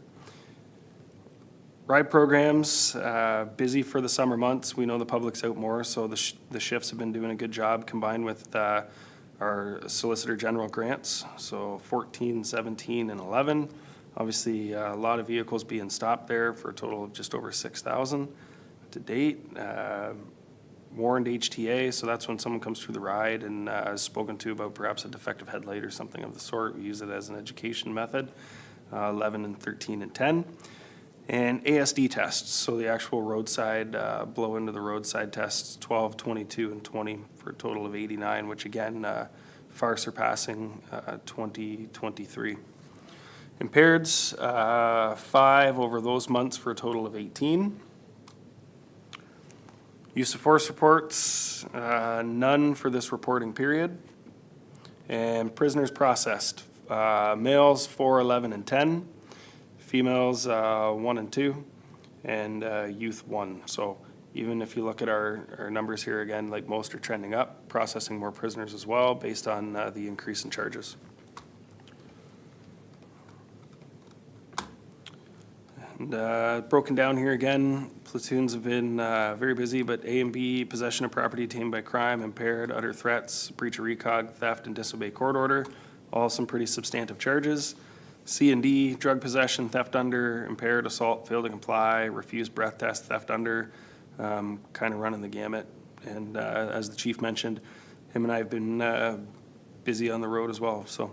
Ride programs, busy for the summer months. We know the public's out more, so the shifts have been doing a good job combined with our Solicitor General grants, so 14, 17, and 11. Obviously, a lot of vehicles being stopped there for a total of just over 6,000 to date. Warned HTA, so that's when someone comes through the ride and is spoken to about perhaps a defective headlight or something of the sort. We use it as an education method, 11 and 13 and 10. And ASD tests, so the actual roadside, blow into the roadside tests, 12, 22, and 20 for a total of 89, which again, far surpassing 2023. Impaireds, 5 over those months for a total of 18. Use of force reports, none for this reporting period. And prisoners processed, males 4, 11, and 10. Females 1 and 2, and youth 1. So even if you look at our numbers here again, like most are trending up, processing more prisoners as well based on the increase in charges. And broken down here again, platoons have been very busy, but A and B, possession of property tamed by crime, impaired, utter threats, breach of recog, theft, and disobey court order, all some pretty substantive charges. C and D, drug possession, theft under, impaired, assault, failed to comply, refused breath test, theft under, kind of running the gamut. And as the chief mentioned, him and I have been busy on the road as well, so.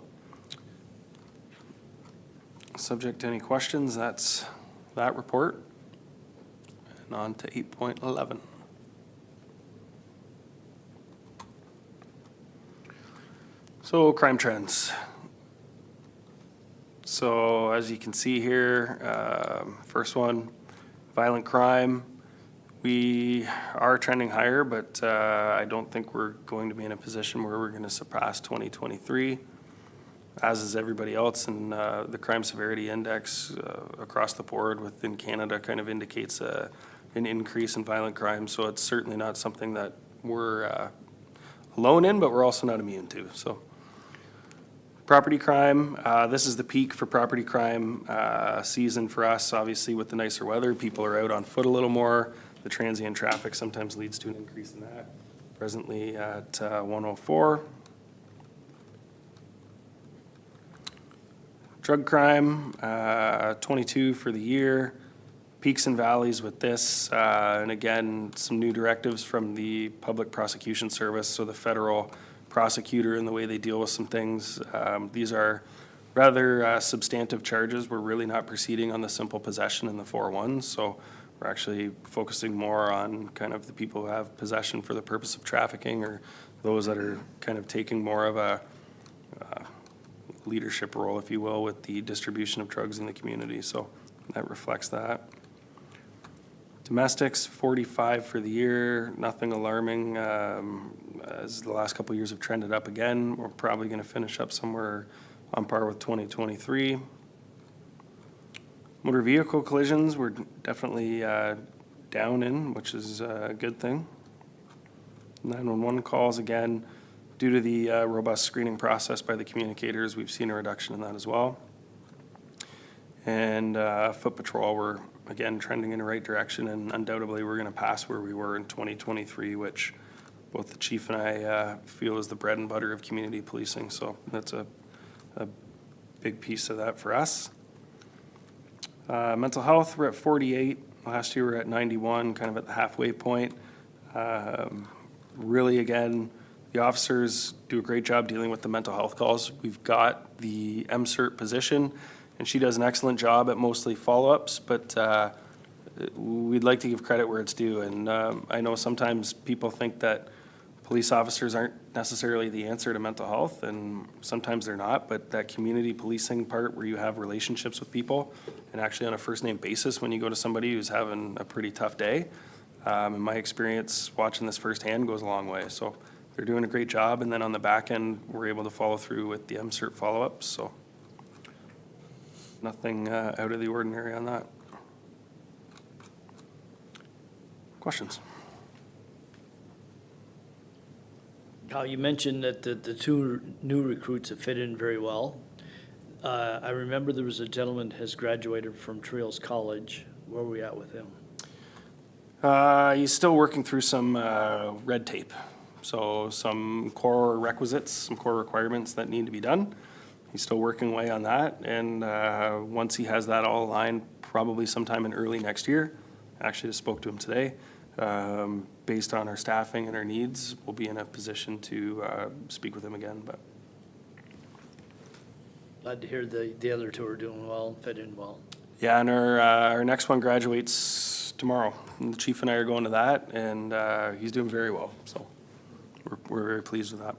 Subject to any questions, that's that report. And on to 8.11. So crime trends. So as you can see here, first one, violent crime. We are trending higher, but I don't think we're going to be in a position where we're going to surpass 2023, as is everybody else. And the crime severity index across the board within Canada kind of indicates an increase in violent crime. So it's certainly not something that we're alone in, but we're also not immune to. So. Property crime, this is the peak for property crime season for us. Obviously, with the nicer weather, people are out on foot a little more. The transient traffic sometimes leads to an increase in that. Presently at 104. Drug crime, 22 for the year. Peaks and valleys with this. And again, some new directives from the Public Prosecution Service, so the federal prosecutor and the way they deal with some things. These are rather substantive charges. We're really not proceeding on the simple possession and the 4-1s, so we're actually focusing more on kind of the people who have possession for the purpose of trafficking, or those that are kind of taking more of a leadership role, if you will, with the distribution of drugs in the community. So that reflects that. Domestics, 45 for the year, nothing alarming. As the last couple of years have trended up again, we're probably going to finish up somewhere on par with 2023. Motor vehicle collisions, we're definitely down in, which is a good thing. 911 calls, again, due to the robust screening process by the communicators, we've seen a reduction in that as well. And foot patrol, we're again trending in the right direction, and undoubtedly we're going to pass where we were in 2023, which both the chief and I feel is the bread and butter of community policing. So that's a big piece of that for us. Mental health, we're at 48. Last year we were at 91, kind of at the halfway point. Really, again, the officers do a great job dealing with the mental health calls. We've got the MCERT position, and she does an excellent job at mostly follow-ups, but we'd like to give credit where it's due. And I know sometimes people think that police officers aren't necessarily the answer to mental health, and sometimes they're not, but that community policing part where you have relationships with people and actually on a first-name basis when you go to somebody who's having a pretty tough day, in my experience, watching this firsthand goes a long way. So they're doing a great job, and then on the back end, we're able to follow through with the MCERT follow-ups, so nothing out of the ordinary on that. Questions? Kyle, you mentioned that the two new recruits have fit in very well. I remember there was a gentleman has graduated from Trails College. Where are we at with him? He's still working through some red tape. So some core requisites, some core requirements that need to be done. He's still working away on that. And once he has that all aligned, probably sometime in early next year, actually just spoke to him today, based on our staffing and our needs, we'll be in a position to speak with him again. But Glad to hear the other two are doing well, fit in well. yeah, and our next one graduates tomorrow. And the chief and I are going to that, and he's doing very well. So we're very pleased with that.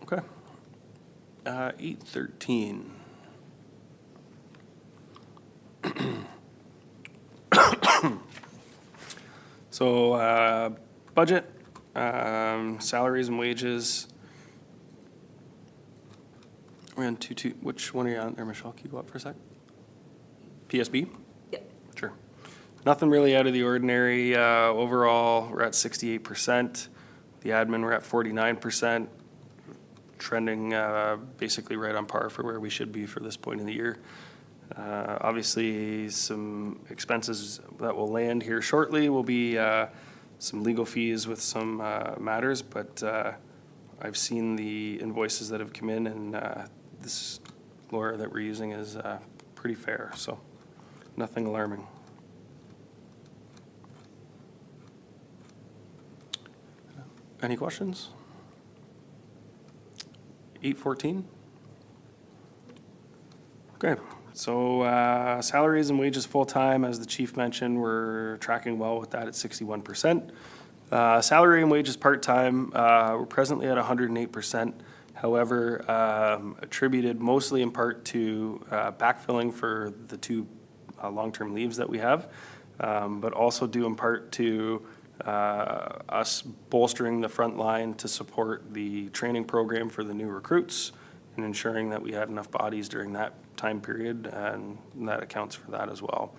Okay. 8:13. So budget, salaries and wages. We're on which one are you on there, Michelle? Can you go up for a sec? PSB? Yep. Sure. Nothing really out of the ordinary. Overall, we're at 68%. The admin, we're at 49%. Trending basically right on par for where we should be for this point in the year. Obviously, some expenses that will land here shortly will be some legal fees with some matters, but I've seen the invoices that have come in, and this lawyer that we're using is pretty fair, so nothing alarming. Any questions? 8:14? Okay, so salaries and wages full-time, as the chief mentioned, we're tracking well with that at 61%. Salary and wages part-time, we're presently at 108%. However, attributed mostly in part to backfilling for the two long-term leaves that we have, but also due in part to us bolstering the front line to support the training program for the new recruits and ensuring that we had enough bodies during that time period, and that accounts for that as well.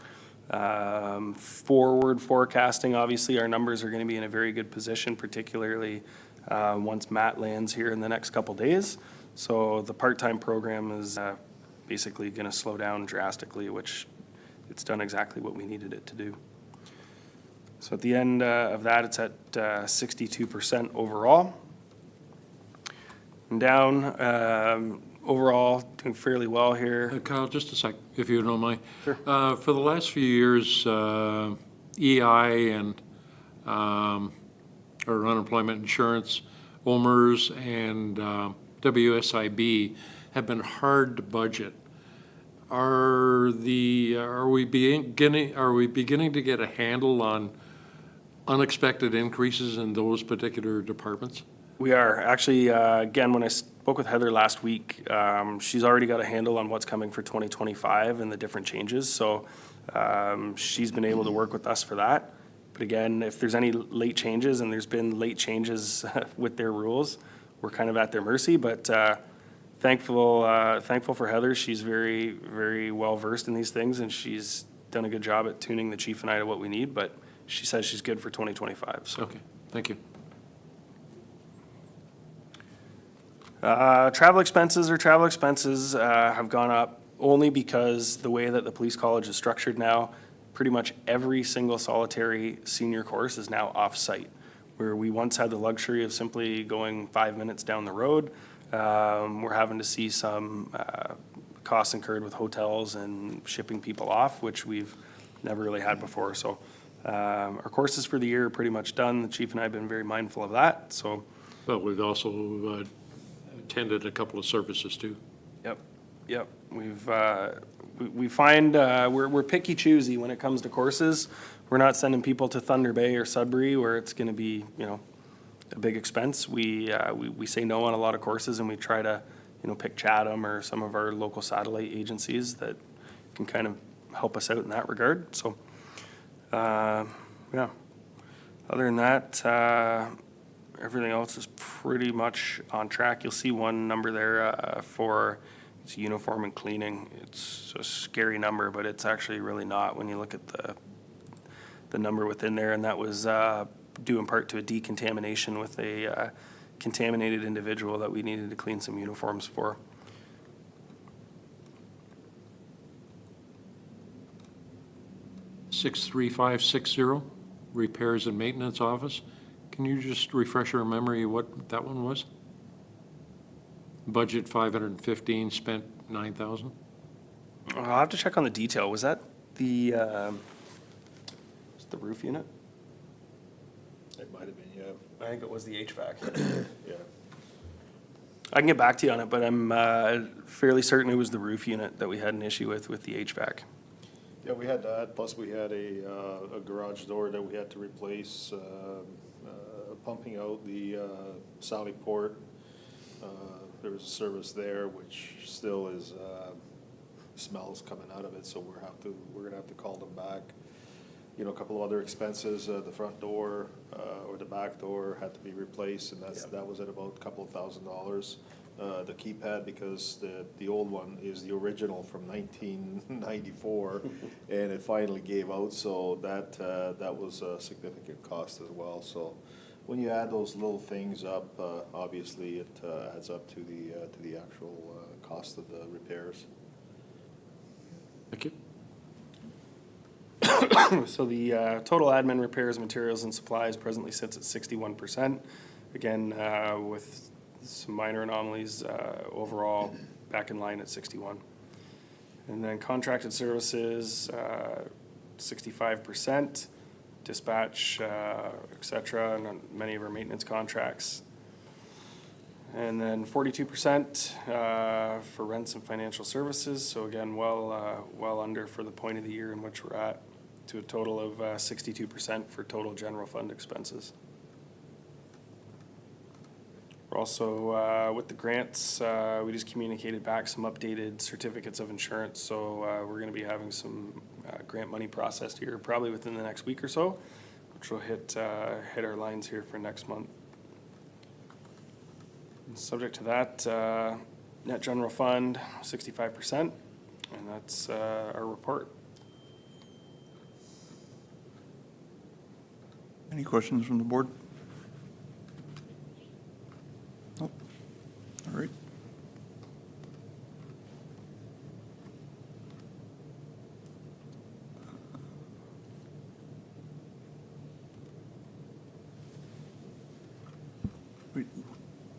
Forward forecasting, obviously, our numbers are going to be in a very good position, particularly once Matt lands here in the next couple days. So the part-time program is basically going to slow down drastically, which it's done exactly what we needed it to do. So at the end of that, it's at 62% overall. And down, overall, doing fairly well here. Kyle, just a sec, if you don't mind. Sure. For the last few years, EI and, or unemployment insurance, OMERS and WSIB have been hard to budget. Are we beginning to get a handle on unexpected increases in those particular departments? We are. Actually, again, when I spoke with Heather last week, she's already got a handle on what's coming for 2025 and the different changes. So she's been able to work with us for that. But again, if there's any late changes, and there's been late changes with their rules, we're kind of at their mercy. But thankful for Heather. She's very, very well versed in these things, and she's done a good job at tuning the chief and I to what we need. But she says she's good for 2025. So. Okay, thank you. Travel expenses have gone up only because the way that the police college is structured now, pretty much every single solitary senior course is now off-site. Where we once had the luxury of simply going 5 minutes down the road, we're having to see some costs incurred with hotels and shipping people off, which we've never really had before. So our courses for the year are pretty much done. The chief and I have been very mindful of that. So, But we've also attended a couple of services too. Yep. We find we're picky choosy when it comes to courses. We're not sending people to Thunder Bay or Sudbury where it's going to be, a big expense. We say no on a lot of courses, and we try to, pick Chatham or some of our local satellite agencies that can kind of help us out in that regard. So, yeah. Other than that, everything else is pretty much on track. You'll see one number there for it's uniform and cleaning. It's a scary number, but it's actually really not when you look at the number within there, and that was due in part to a decontamination with a contaminated individual that we needed to clean some uniforms for. Six three five six zero, repairs and maintenance office. Can you just refresh our memory what that one was? Budget 515, spent 9,000? I'll have to check on the detail. Was that the roof unit? It might have been, yeah. I think it was the HVAC. Yeah. I can get back to you on it, but I'm fairly certain it was the roof unit that we had an issue with the HVAC. Yeah, we had that, plus we had a garage door that we had to replace, pumping out the Sally port. There was a service there which still is, smells coming out of it, so we're gonna have to call them back. You know, a couple of other expenses, the front door, or the back door had to be replaced, and that was at about a couple of $1,000. The keypad, because the old one is the original from 1994, and it finally gave out, so that was a significant cost as well. So when you add those little things up, obviously it adds up to the actual cost of the repairs. Thank you. So the total admin repairs, materials, and supplies presently sits at 61%. Again, with some minor anomalies, overall back in line at 61. And then contracted services, 65%, dispatch, et cetera, and on many of our maintenance contracts. And then 42% for rents and financial services. So again, well under for the point of the year in which we're at, to a total of 62% for total general fund expenses. We're also, with the grants, we just communicated back some updated certificates of insurance. So we're going to be having some grant money processed here probably within the next week or so, which will hit our lines here for next month. And subject to that, net general fund, 65%, and that's our report. Any questions from the board? Nope. All right.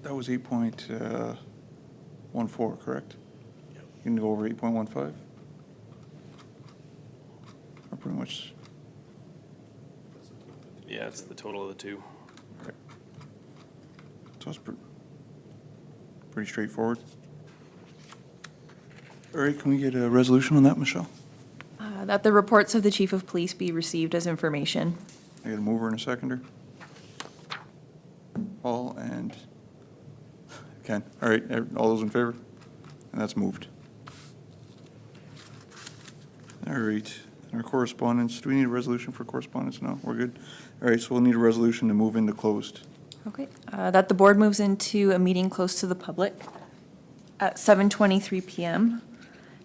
That was 8.14, correct? You can go over 8.15? Or pretty much, Yeah, it's the total of the two. so it's pretty straightforward. All right, can we get a resolution on that, Michelle? That the reports of the chief of police be received as information. I got a mover and a seconder. Paul and Ken. All right, all those in favor? And that's moved. All right, our correspondence, do we need a resolution for correspondence? No, we're good. All right, so we'll need a resolution to move into closed. Okay. That the board moves into a meeting close to the public at 7:23 PM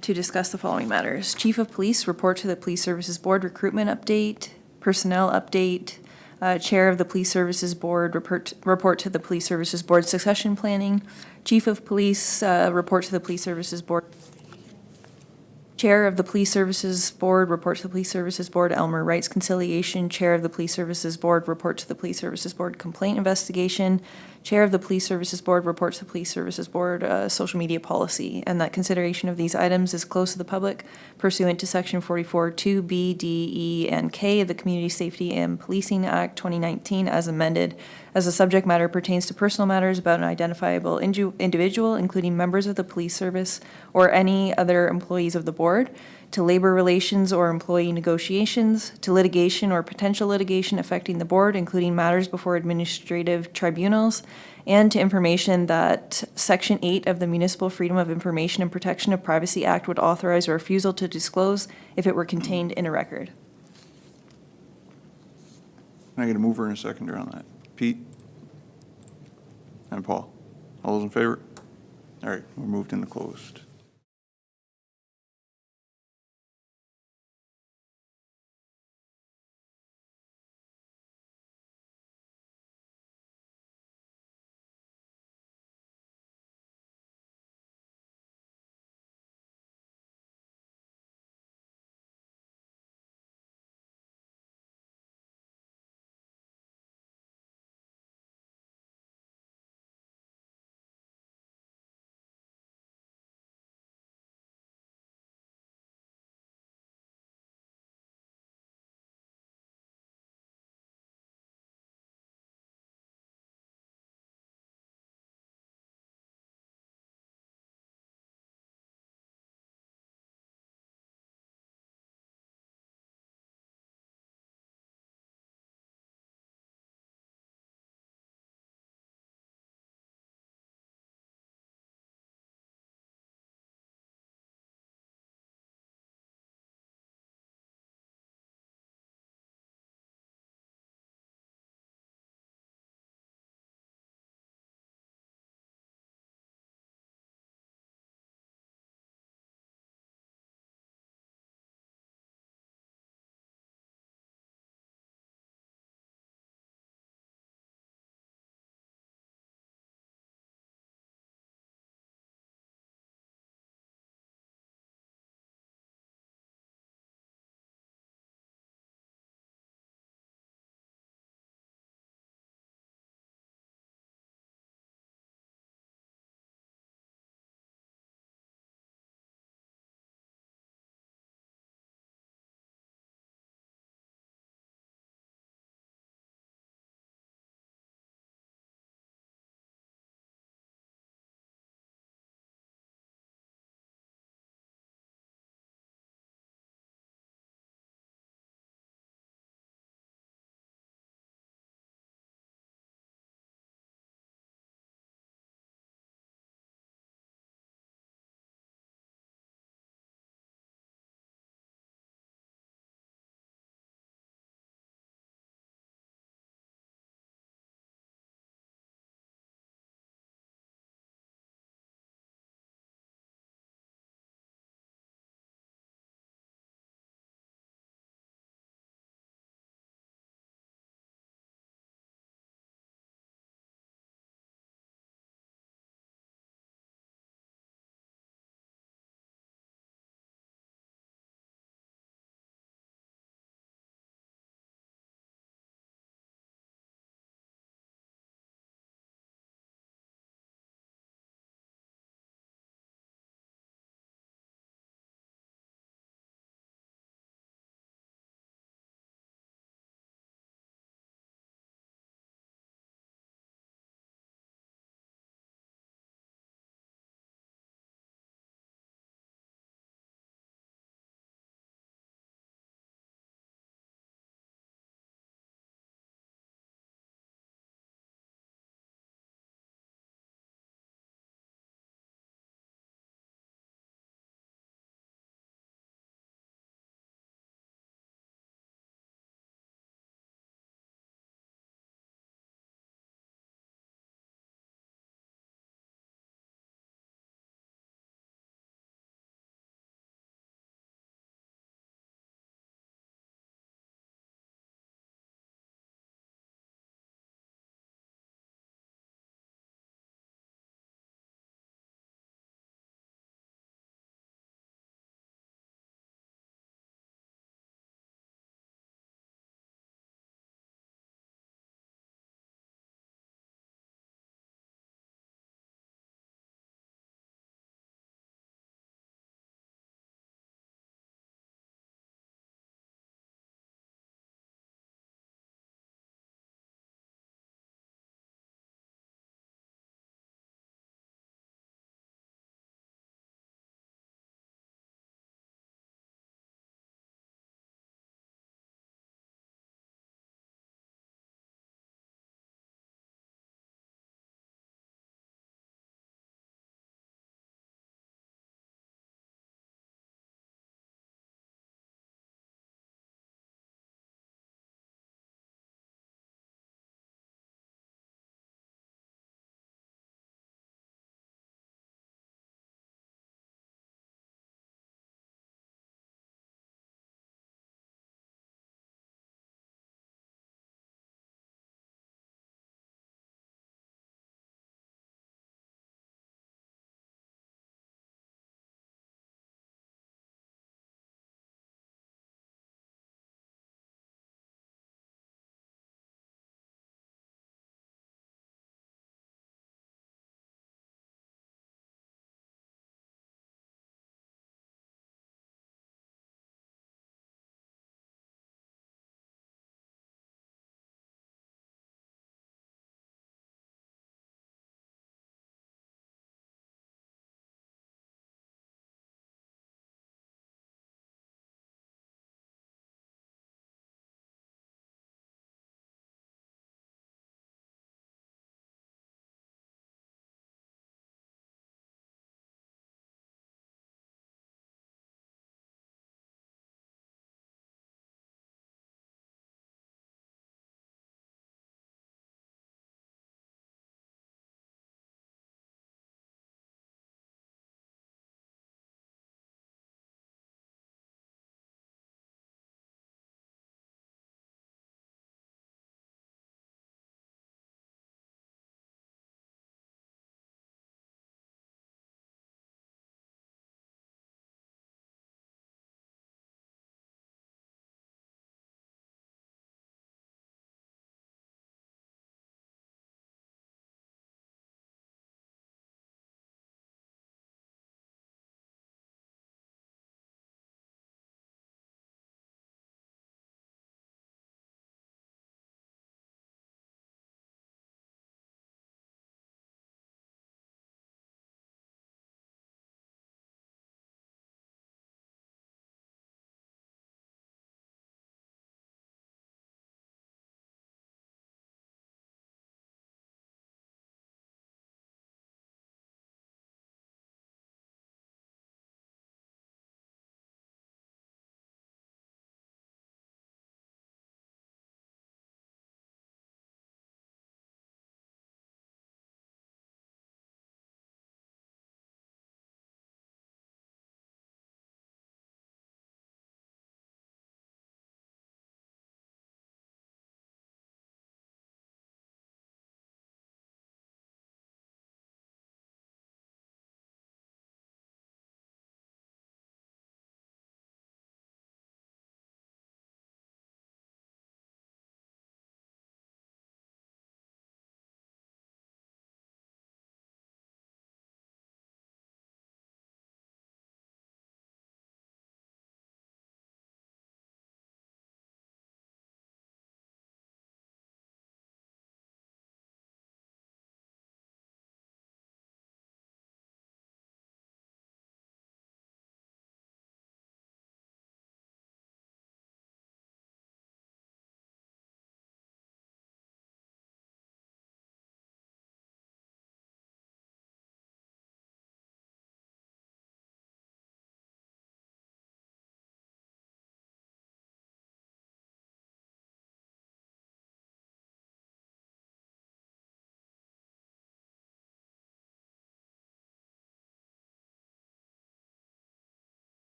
to discuss the following matters. Chief of Police, report to the Police Services Board, recruitment update, personnel update, Chair of the Police Services Board, report to the Police Services Board, succession planning. Chief of Police, report to the Police Services Board. Chair of the Police Services Board, report to the Police Services Board, Aylmer Rights Conciliation. Chair of the Police Services Board, report to the Police Services Board, complaint investigation. Chair of the Police Services Board, report to the Police Services Board, social media policy. And that consideration of these items is closed to the public pursuant to Section 44(2)(b), D, E, and K of the Community Safety and Policing Act 2019 as amended, as the subject matter pertains to personal matters about an identifiable individual, including members of the police service or any other employees of the board, to labor relations or employee negotiations, to litigation or potential litigation affecting the board, including matters before administrative tribunals, and to information that Section 8 of the Municipal Freedom of Information and Protection of Privacy Act would authorize a refusal to disclose if it were contained in a record. Can I get a mover and a seconder on that? Pete? And Paul? All those in favor? All right, we're moved into closed.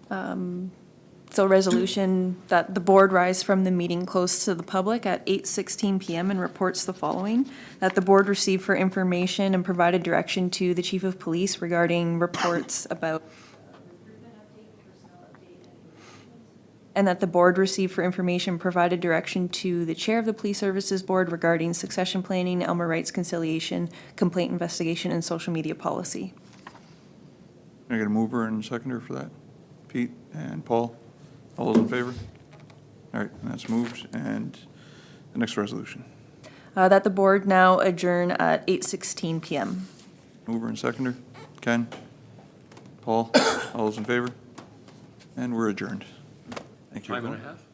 So resolution that the board rise from the meeting close to the public at 8:16 PM and reports the following: that the board received for information and provided direction to the chief of police regarding reports about and that the board received for information, provided direction to the chair of the Police Services Board regarding succession planning, Aylmer rights conciliation, complaint investigation, and social media policy. Can I get a mover and seconder for that? Pete and Paul, all those in favor? All right, and that's moved. And the next resolution. That the board now adjourn at 8:16 PM. Mover and seconder. Ken? Paul? All those in favor? And we're adjourned. Thank you. Time and a everyone. half?